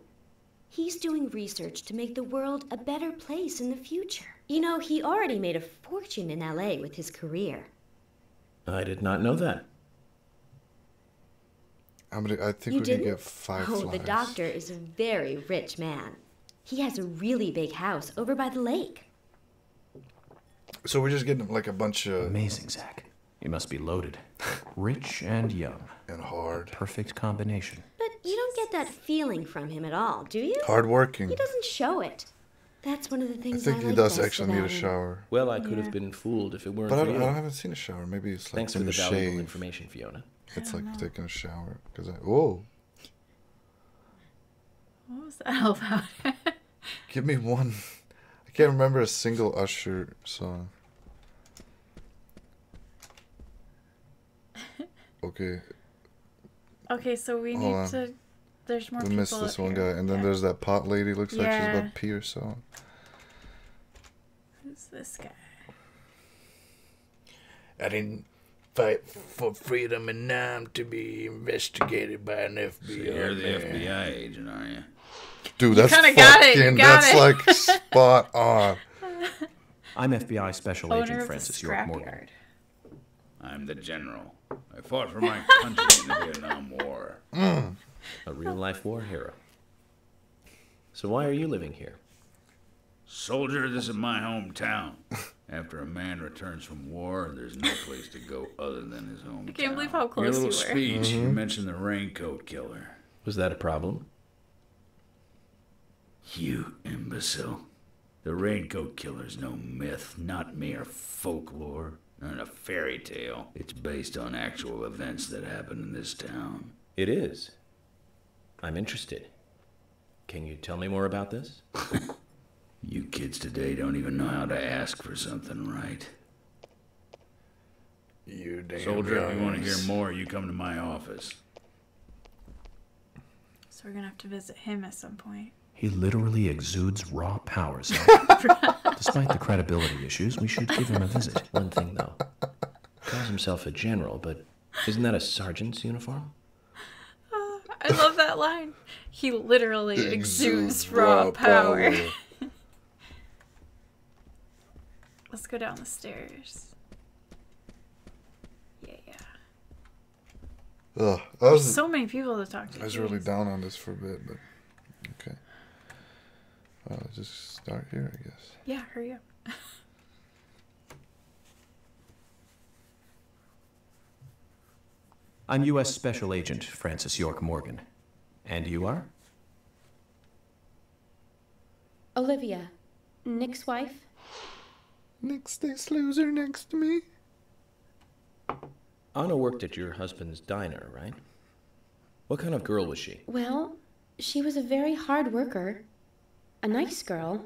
He's doing research to make the world a better place in the future. You know, he already made a fortune in LA with his career. I did not know that. I think You we didn't? can get 5 Oh, flies. the doctor is a very rich man. He has a really big house over by the lake. So we're just getting like a bunch of... Amazing, Zach. You must be loaded. Rich and young. And hard. Perfect combination. But you don't get that feeling from him at all, do you? Hardworking. He doesn't show it. That's one of the I things think I he like does best actually need a about him. shower. Well, I could have been fooled if it weren't But I for you. haven't seen a shower. Maybe it's like Thanks for in the the valuable shave. information, Fiona. It's like taking a shower. Whoa. What was that all about? Give me one. I can't remember a single Usher song. Okay. Okay, so we Hold need on. to... There's more We people missed this up one here. guy. And then there's that pot lady. Looks like she's Yeah. about to pee herself. Who's this guy? I didn't fight for freedom, and now I'm to be investigated by an FBI. So you're the man. FBI agent, are you? Dude, You that's kinda got it, you fucking... got That's it. like spot on. I'm FBI Special Owner Agent of the Francis York Morgan. scrapyard. I'm the general. I fought for my country in the Vietnam War. A real-life war hero. So why are you living here? Soldier, this is my hometown. After a man returns from war, there's no place to go other than his hometown. I can't believe how close Your you little were. speech, you mentioned the raincoat killer. Was that a problem? You imbecile. The raincoat killer's no myth, not mere folklore, not a fairy tale. It's based on actual events that happened in this town. It is. I'm interested. Can you tell me more about this? You kids today don't even know how to ask for something right. You damn Soldier, if you want to guys. hear more, you come to my office. So we're gonna have to visit him at some point. He literally exudes raw power, so despite the credibility issues, we should give him a visit. One thing, though. He calls himself a general, but isn't that a sergeant's uniform? I love that line. He literally exudes raw power. Let's go down the stairs. Yeah. Ugh, There's so many people to talk to. I was really down on this for a bit, but okay. Just start here, I guess. Yeah, hurry up. I'm U.S. Special Agent Francis York Morgan. And you are? Olivia, Nick's wife. Nick stays loser next to me. Anna worked at your husband's diner, right? What kind of girl was she? Well, she was a very hard worker. A nice girl.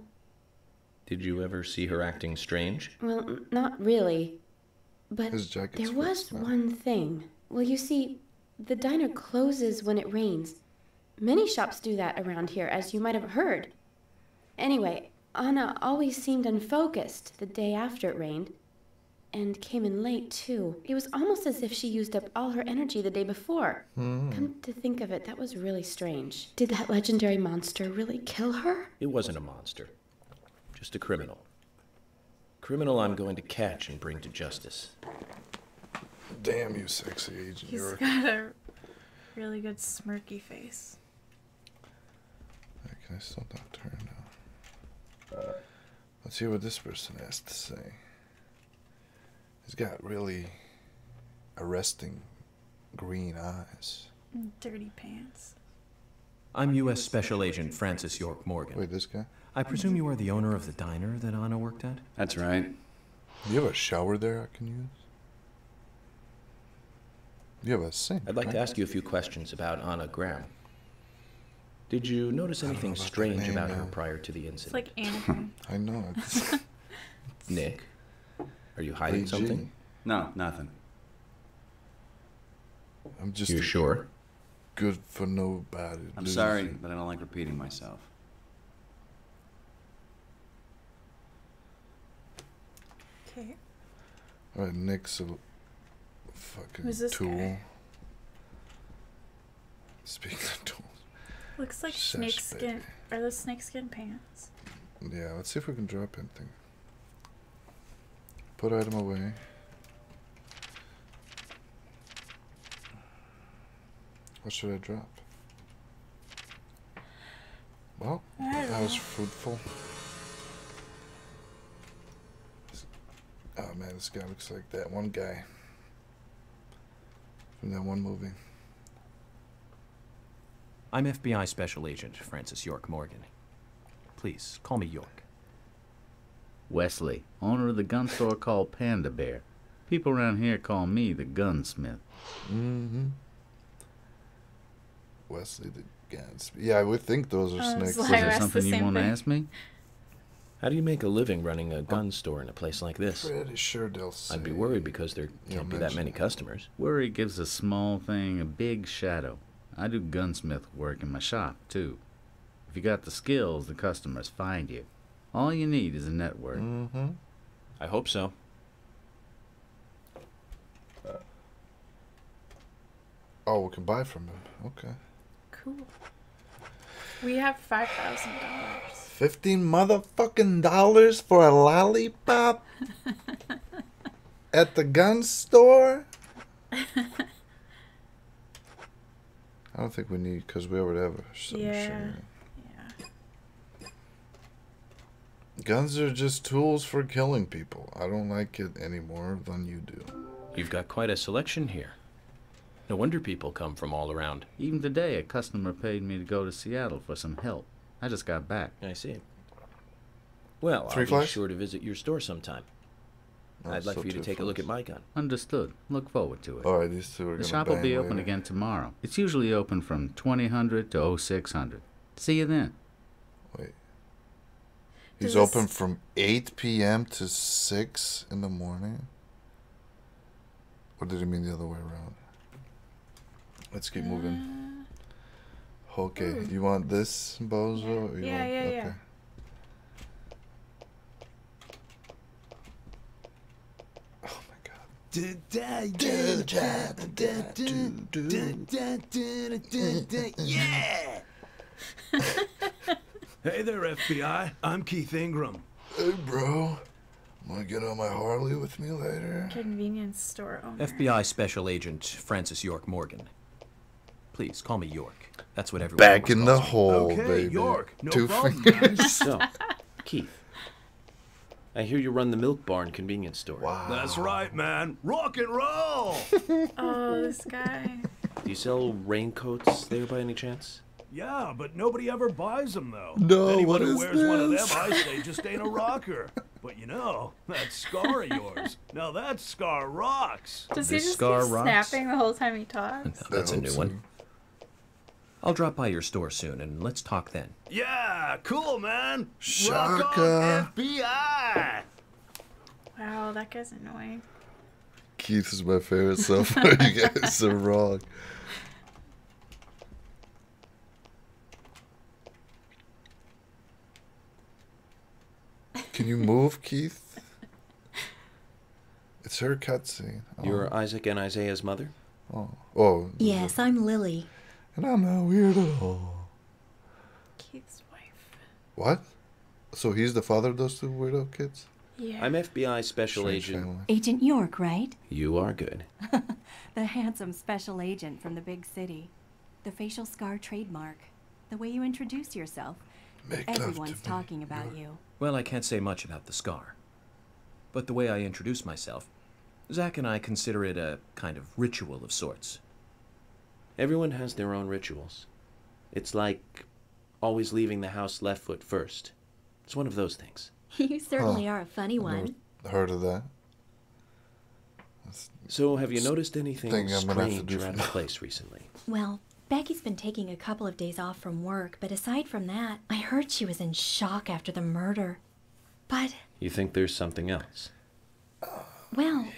Did you ever see her acting strange? Well, not really. But His jacket's there was fixed now. one thing. Well, you see, the diner closes when it rains. Many shops do that around here, as you might have heard. Anyway, Anna always seemed unfocused the day after it rained. And came in late, too. It was almost as if she used up all her energy the day before. Come to think of it, that was really strange. Did that legendary monster really kill her? It wasn't a monster. Just a criminal. Criminal I'm going to catch and bring to justice. Damn you, sexy agent. He's got a really good smirky face. Can I still not turn now? Let's hear what this person has to say. He's got really arresting green eyes. Dirty pants. I'm U.S. Special Agent Francis York Morgan. Wait, this guy? I presume you are the owner of the diner that Anna worked at? That's right. Do you have a shower there I can use? You have a sink. I'd like to right? ask you a few questions about Anna Graham. Did you notice anything about that strange name, about her man. prior to the It's incident? like Anakin. I know. Nick, are you hiding AG. something? No, nothing. I'm just. You're sure? good for nobody. I'm sorry, but I don't like repeating myself. Okay. Alright, Nick's a fucking Who's this tool. guy? Speaking of tools. Looks like Shush, snakeskin. Are those snakeskin pants? Yeah, let's see if we can drop anything. Put item away. What should I drop? Well, that was fruitful. Oh man, this guy looks like that one guy from that one movie. I'm FBI Special Agent Francis York Morgan. Please, call me York. Wesley, owner of the gun store called Panda Bear. People around here call me the gunsmith. Mm-hmm. Wesley the gunsmith. Yeah, I would think those are snakes. Is there something you want to ask me? How do you make a living running a gun store in a place like this? Pretty sure they'll say. I'd be worried because there can't be that many customers. Worry gives a small thing a big shadow. I do gunsmith work in my shop, too. If you got the skills, the customers find you. All you need is a network. Mm-hmm. I hope so. Oh, we can buy from him. Okay. Cool. We have $5,000. 15 motherfucking dollars for a lollipop at the gun store? I don't think we need, because we already have some shit. Yeah. Guns are just tools for killing people. I don't like it any more than you do. You've got quite a selection here. No wonder people come from all around. Even today, a customer paid me to go to Seattle for some help. I just got back. I see. Well, I'll be sure to visit your store sometime. I'd like for you to take a look at my gun. Understood. Look forward to it. Alright, these two are gonna The shop will be bang open later. again tomorrow. It's usually open from 2000 to 0600. See you then. Wait. He's open from 8 p.m. to 6 in the morning? Or did he mean the other way around? Let's keep moving. Okay, you want this, Bozo? Or you Yeah, want, yeah, okay. yeah. Yeah! Hey there, FBI. I'm Keith Ingram. Hey, bro. Want to get on my Harley with me later? Convenience store owner. FBI Special Agent Francis York Morgan. Please, call me York. That's what everyone Back in the calls me. hole, Okay, baby. York. No 2 problem, fingers. So, Keith, I hear you run the Milk Barn convenience store. Wow. That's right, man. Rock and roll! Oh, this guy. Do you sell raincoats there by any chance? Yeah, but nobody ever buys them, though. No, Anyone what who is wears one of them, this? I say, just ain't a rocker. But you know, that scar of yours. Now that scar rocks. Does he This just scar keep rocks? snapping the whole time he talks? No, that's a new one. I'll drop by your store soon and let's talk then. Yeah, cool, man. Rock Shaka. on, FBI. Wow, that guy's annoying. Keith is my favorite so far. You guys are wrong. Can you move, Keith? It's her cutscene. You're Isaac and Isaiah's mother? Oh. Yes, I'm Lily. And I'm not weird at all. Keith's wife. What? So he's the father of those two weirdo kids? Yeah. I'm FBI Special Strange Agent. family. Agent York, right? You are good. The handsome special agent from the big city. The facial scar trademark. The way you introduce yourself. Make love to Everyone's me. talking about you. Well, I can't say much about the scar. But the way I introduce myself, Zach and I consider it a kind of ritual of sorts. Everyone has their own rituals. It's like always leaving the house left foot first. It's one of those things. You certainly are a funny one. Heard of that? So, have you noticed anything thing I'm gonna have to strange do around from the now. place recently? Well, Becky's been taking a couple of days off from work, but aside from that, I heard she was in shock after the murder. But, You think there's something else? well,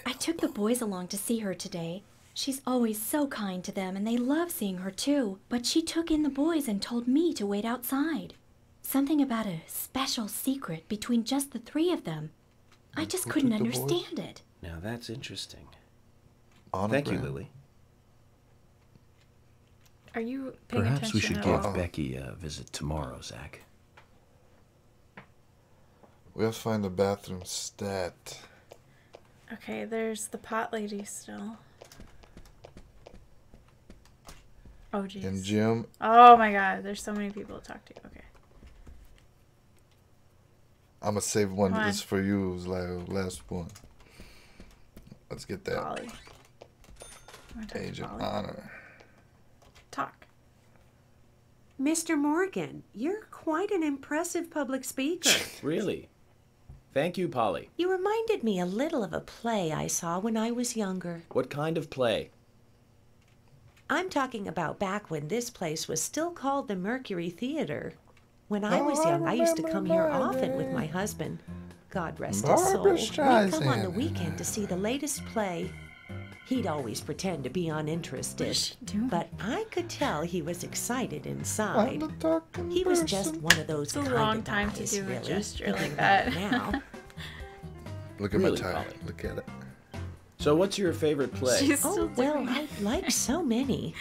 I took the boys along to see her today. She's always so kind to them, and they love seeing her too. But she took in the boys and told me to wait outside. Something about a special secret between just the three of them. I just couldn't understand it. Now that's interesting. Autograph. Thank you, Lily. Are you paying Perhaps we attention should at give all? Becky a visit tomorrow, Zach. We have to find the bathroom stat. Okay, there's the pot lady still. Oh, jeez. And Jim. Oh my god, there's so many people to talk to. Okay. I'm gonna save one. Come on. It's for you. It was like last one. Let's get that. Polly. Wanna talk to Page of Polly? honor. Talk. Mr. Morgan, you're quite an impressive public speaker. Really? Thank you, Polly. You reminded me a little of a play I saw when I was younger. What kind of play? I'm talking about back when this place was still called the Mercury Theater. When I was young, I used to come here often with my husband. God rest his soul. Barbra We'd come on the Streisand. weekend to see the latest play. He'd always pretend to be uninterested, but I could tell he was excited inside. He was just one of those It's a kind long of time to guys, do a really, gesture thinking like about it that. now. Look at Really, my tie. Polly? Look at it. So what's your favorite play? Oh, well, I like so many.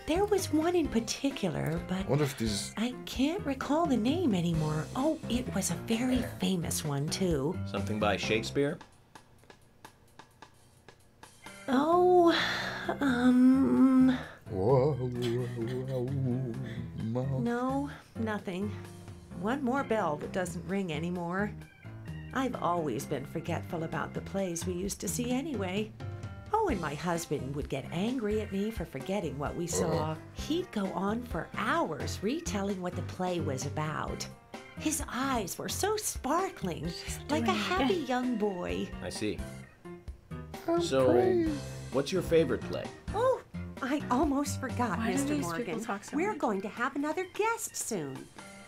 There was one in particular, but Wonder if these. I can't recall the name anymore. Oh, it was a very famous one, too. Something by Shakespeare? Oh, no, nothing. One more bell that doesn't ring anymore. I've always been forgetful about the plays we used to see anyway. Oh, and my husband would get angry at me for forgetting what we saw. He'd go on for hours retelling what the play was about. His eyes were so sparkling, like a doing it happy again. young boy. I see. So, what's your favorite play? Oh, I almost forgot, Why do Mr. these Morgan. people talk so We're much? going to have another guest soon.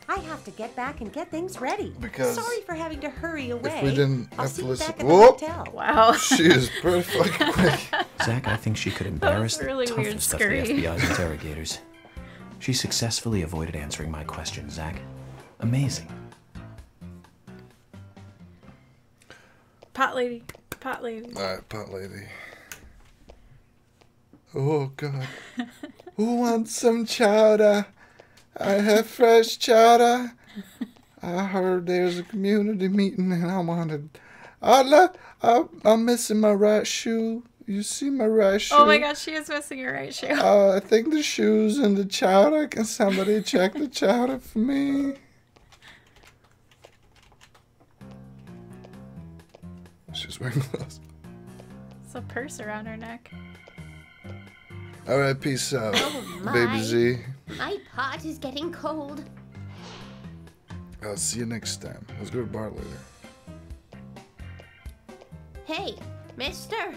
I have to get back and get things ready. Because Sorry for having to hurry away. If we didn't I'll have see to you listen. back at the Whoop! hotel. Wow. She is pretty fucking quick. Zach, I think she could embarrass was really the weird, toughest of the Scurry. FBI's interrogators. She successfully avoided answering my question, Zach. Amazing. Pot lady. Pot lady. Alright, pot lady. Oh, God. Who wants some chowder? I have fresh chowder. I heard there's a community meeting and I wanted. I'm missing my right shoe. You see my right shoe? Oh my god, she is missing her right shoe. I think the shoe's in the chowder. Can somebody check the chowder for me? She's wearing gloves. It's a purse around her neck. All right, peace out, Oh my. baby Z. My pot is getting cold. I'll see you next time. Let's go to the bar later. Hey, mister,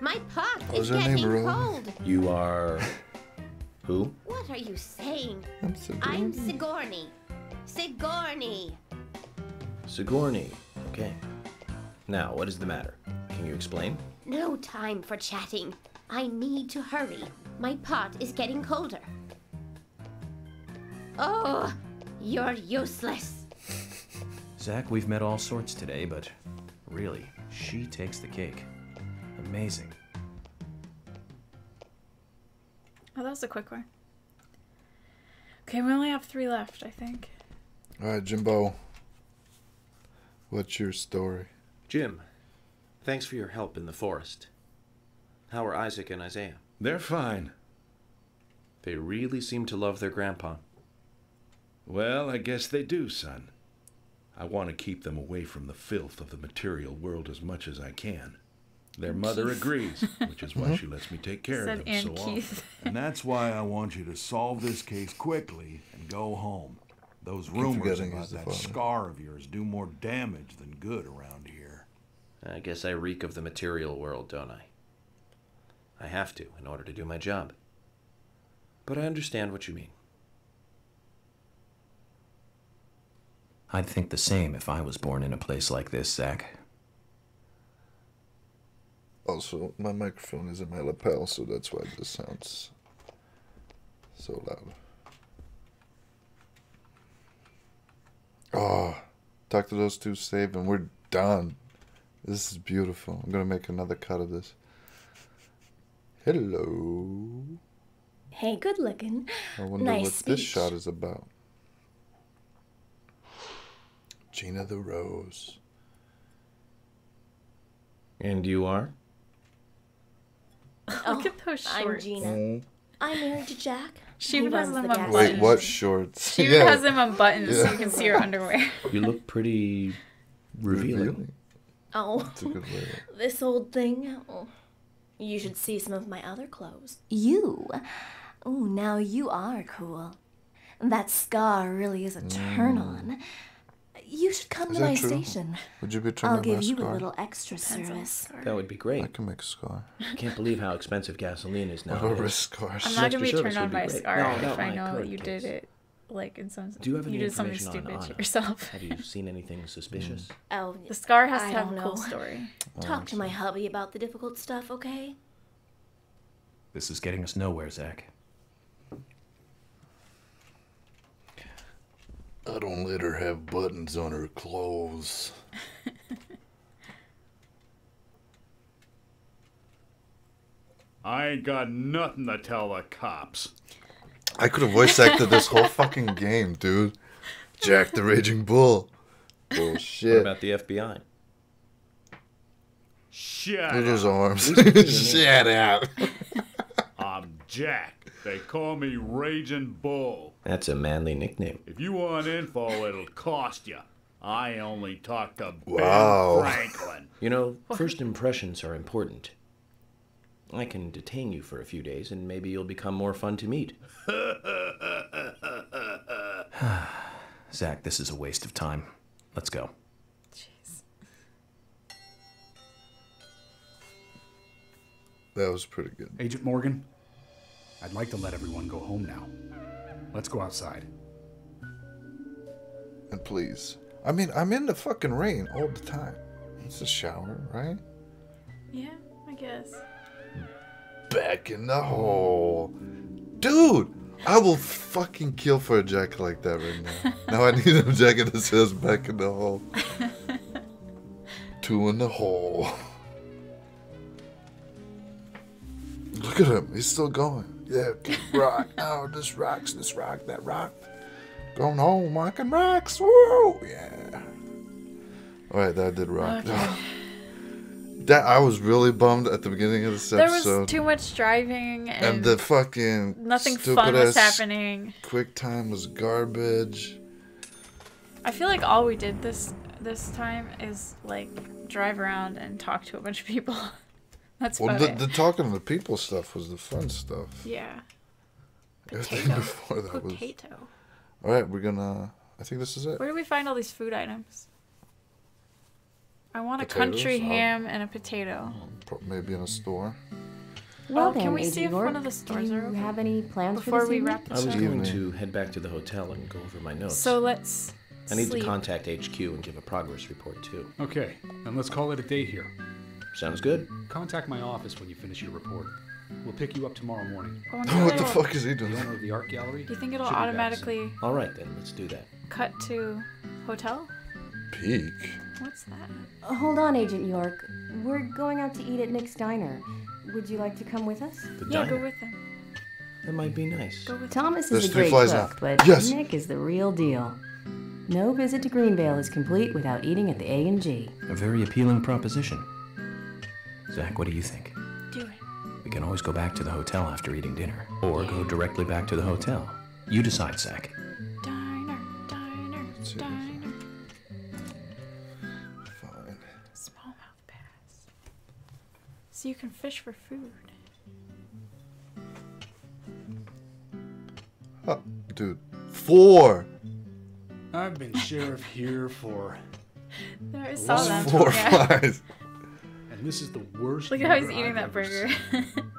my pot How's is your getting neighbor, Owen? cold. You are... who? What are you saying? I'm Sigourney. I'm Sigourney. Sigourney. Sigourney. Okay. Now, what is the matter? Can you explain? No time for chatting. I need to hurry. My pot is getting colder. Oh, you're useless. Zach, we've met all sorts today, but really, she takes the cake. Amazing. Oh, that was a quick one. Okay, we only have 3 left, I think. All right, Jimbo. What's your story? Jim, thanks for your help in the forest. How are Isaac and Isaiah? They're fine. They really seem to love their grandpa. Well, I guess they do, son. I want to keep them away from the filth of the material world as much as I can. Their mother Keith. agrees, which is why she lets me take care Said of them Aunt so often. Keith. And that's why I want you to solve this case quickly and go home. Those Keep rumors forgetting about he's the that father. scar of yours do more damage than good around here. I guess I reek of the material world, don't I? I have to in order to do my job. But I understand what you mean. I'd think the same if I was born in a place like this, Zach. Also, my microphone is in my lapel, so that's why this sounds so loud. Oh, talk to those two, save, and we're done. This is beautiful. I'm gonna make another cut of this. Hello. Hey, good looking. I wonder nice what speech. this shot is about. Gina the Rose. And you are? Look at those shorts. I'm Gina. I'm married to Jack. She He even has runs them the on gas buttons. Wait, what shorts? She even has them on buttons so you can see her underwear. You look pretty revealing. Oh, That's a good way. this old thing. Oh, you should see some of my other clothes. You? Oh, now you are cool. That scar really is a turn on. You should come Is to that my true? station. Would you be turning I'll give my you scar? a little extra service. That would be great. I can make a scar. Can't believe how expensive gasoline is now. What about wrist scars? I'm not gonna be Extra turned service on would be by a great. scar No, if not I my know current you case. did it like in some. Do you have any you did something information stupid on to Anna? yourself. Have you seen anything suspicious? Oh, The scar has to I have don't a cool know. story. Talk to my hubby about the difficult stuff, okay? This is getting us nowhere, Zach. I don't let her have buttons on her clothes. I ain't got nothing to tell the cops. I could have voice acted this whole fucking game, dude. Jack the Raging Bull. Bullshit. What about the FBI? Shut Look at those up. arms. Shut up. I'm Jack. They call me Raging Bull. That's a manly nickname. If you want info, it'll cost you. I only talk to Wow. Ben Franklin. You know, first impressions are important. I can detain you for a few days, and maybe you'll become more fun to meet. Zach, this is a waste of time. Let's go. That was pretty good. Agent Morgan, I'd like to let everyone go home now. Let's go outside. And please. I mean, I'm in the fucking rain all the time. It's a shower, right? Yeah, I guess. Back in the hole. Dude, I will fucking kill for a jacket like that right now. Now I need a jacket that says back in the hole. 2 in the hole. Look at him. He's still going. Yeah, keep rock. Oh, this rocks, this rock, that rock. Going home, rocking rocks. Woo! Yeah. Alright, that did rock. Okay. That I was really bummed at the beginning of this There episode. was too much driving And the fucking nothing stupid fun was ass happening. Quick time was garbage. I feel like all we did this time is like drive around and talk to a bunch of people. That's Well, about it. the talking to people stuff was the fun stuff. Yeah. Everything Potato. before that was. Potato. All right, we're gonna. I think this is it. Where do we find all these food items? I want a Potatoes? country ham and a potato. Maybe in a store. Well, can then, we see Agent if one York, of the stores do are you open? have any plans Before for this we evening? wrap I this was up? going to head back to the hotel and go over my notes. So let's I need sleep. to contact HQ and give a progress report, too. Okay, then let's call it a day here. Sounds good. Contact my office when you finish your report. We'll pick you up tomorrow morning. I wonder What the it'll- fuck is he doing? The owner of the art gallery? Do you think it'll should be back automatically All right, then. Let's do that. cut to hotel? Peak. What's that? Hold on, Agent York. We're going out to eat at Nick's Diner. Would you like to come with us? The Yeah, diner. go with them. That might be nice. Go with Thomas There's is a 3 great flies cook, now. but Yes. Nick is the real deal. No visit to Greenvale is complete without eating at the A&G. A very appealing proposition. Zach, what do you think? Do it. We can always go back to the hotel after eating dinner, or go directly back to the hotel. You decide, Zach. Diner, diner, diner. Fine. Smallmouth bass. So you can fish for food. Oh, dude. 4. I've been sheriff here for... There, I a saw long that. 4 Yeah. flies. And this is the worst Look at how he's burger eating I've that ever burger. seen.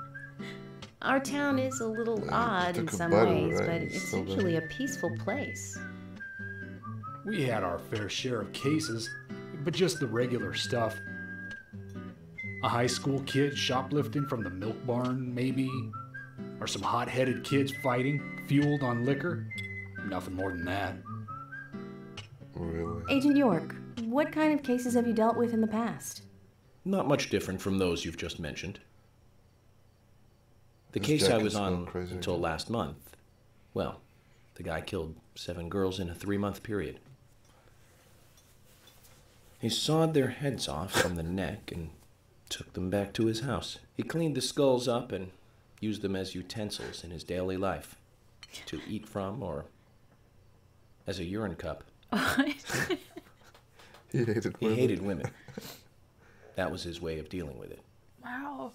Our town is a little odd in took a some bite of it, ways, right? but It's it's still there. usually a peaceful place. We had our fair share of cases, but just the regular stuff. A high school kid shoplifting from the milk barn, maybe? Or some hot-headed kids fighting, fueled on liquor? Nothing more than that. Really? Agent York, what kind of cases have you dealt with in the past? Not much different from those you've just mentioned. The This case I jacket's was on going crazy until again. last month, well, the guy killed 7 girls in a 3-month period. He sawed their heads off from the neck and took them back to his house. He cleaned the skulls up and used them as utensils in his daily life, to eat from or as a urine cup. He hated women. He hated women. That was his way of dealing with it. Wow.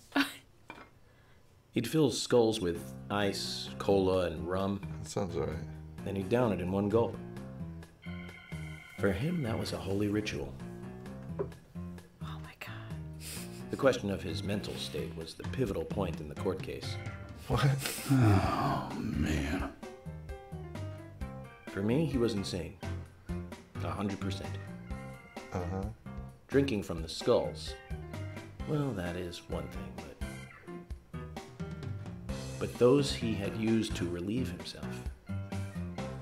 He'd fill skulls with ice, cola, and rum. That sounds alright. Then he'd down it in one gulp. For him, that was a holy ritual. Oh my god. The question of his mental state was the pivotal point in the court case. What? Oh, man. For me, he was insane. 100%. Uh-huh. Drinking from the skulls, well, that is one thing, but those he had used to relieve himself,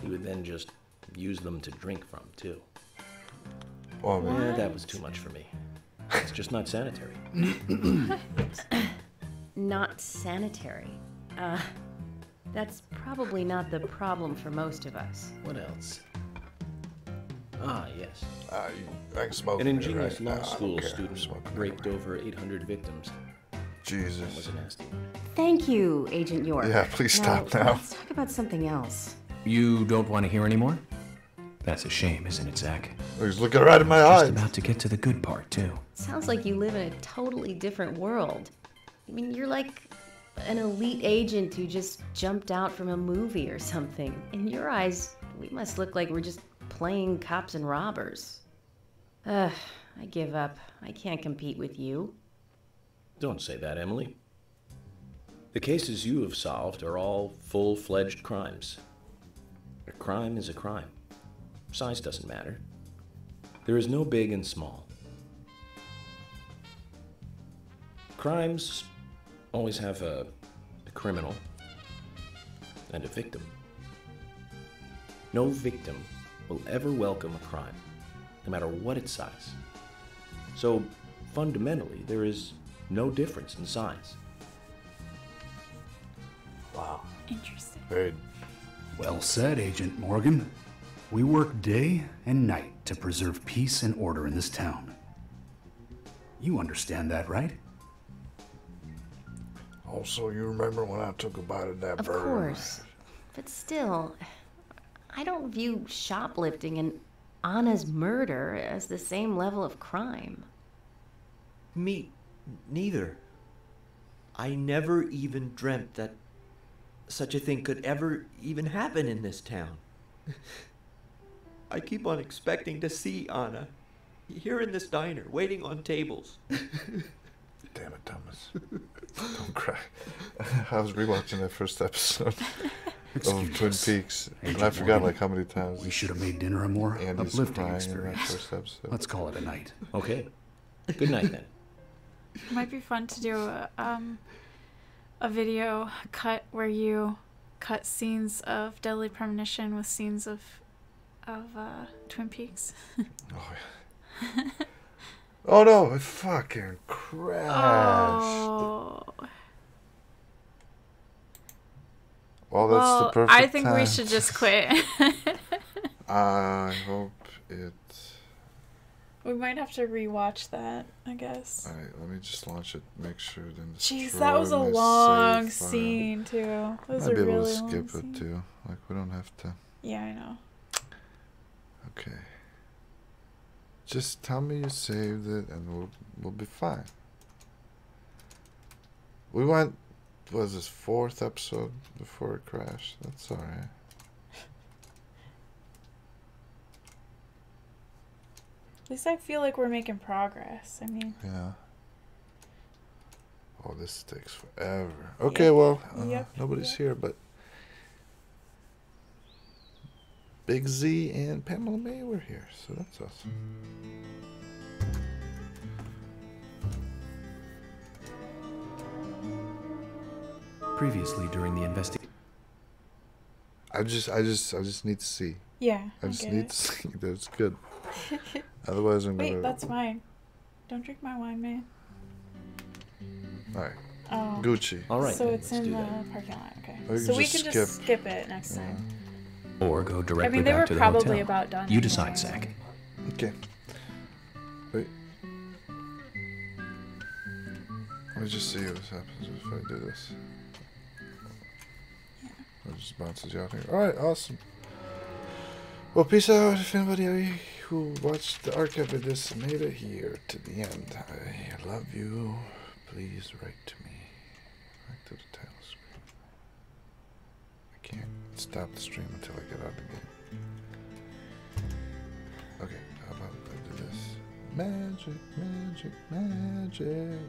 he would then just use them to drink from, too. Oh, man. Yeah, that was too much for me. It's just not sanitary. Not sanitary. That's probably not the problem for most of us. What else? Ah, yes. I can smoke. An ingenious right? law I don't school care. student Smoking raped over 800 victims. Jesus. That was a nasty one. Thank you, Agent York. Yeah, please stop now. Let's talk about something else. You don't want to hear anymore? That's a shame, isn't it, Zach? He's looking right in my Just eyes. about to get to the good part, too. Sounds like you live in a totally different world. I mean, you're like an elite agent who just jumped out from a movie or something. In your eyes, we must look like we're just playing cops and robbers. Ugh, I give up. I can't compete with you. Don't say that, Emily. The cases you have solved are all full-fledged crimes. A crime is a crime. Size doesn't matter. There is no big and small. Crimes always have a criminal and a victim. No victim will ever welcome a crime, no matter what its size. So, fundamentally, there is no difference in size. Wow. Interesting. Very. Well said, Agent Morgan. We work day and night to preserve peace and order in this town. You understand that, right? Also, you remember when I took a bite of that Of burger? course. But still, I don't view shoplifting and Anna's murder as the same level of crime. Me neither. I never even dreamt that such a thing could ever even happen in this town. I keep on expecting to see Anna here in this diner, waiting on tables. Damn it, Thomas. Don't cry. I was rewatching that first episode of Twin Peaks, and I forgot like how many times. We should have made dinner a more Andy's uplifting crying in that experience. first episode. Let's call it a night. Okay. Good night, then. It might be fun to do a video cut where you cut scenes of Deadly Premonition with scenes of Twin Peaks. Oh no, it fucking crashed. Oh. Well, that's the Well, perfect I think we time. should just quit. I hope it. We might have to rewatch that, I guess. Alright, let me just launch it. Make sure it didn't. Jeez, that was a destroy my long save file. scene too. That was Might a be able really to long skip scene. it too. Like we don't have to. Yeah, I know. Okay. Just tell me you saved it, and we'll be fine. We went. What was this 4th episode before it crashed? That's alright. At least I feel like we're making progress. I mean. Yeah. Oh, this takes forever. Okay, well, nobody's here, but Big Z and Pamela May were here, so that's awesome. previously during the investigation. I just need to see. Yeah, I just need to see. That's good. Otherwise, I'm gonna. Wait, that's mine. Don't drink my wine, man. All right. Oh. Gucci. All right. So then, it's let's in do the that. parking lot. Okay. Or you So can we just can just skip it next time. Or go directly I mean, they back were to the probably hotel. about done You anyway. decide, Zach. Okay. Wait. Let me just see what happens if I do this. It just bounces you out here. Alright, awesome. Well, peace out if anybody who watched the archive of this made it here to the end. I love you. Please write to me. Write to the title screen. I can't stop the stream until I get out of the game. Okay, how about I do this? Magic, magic, magic.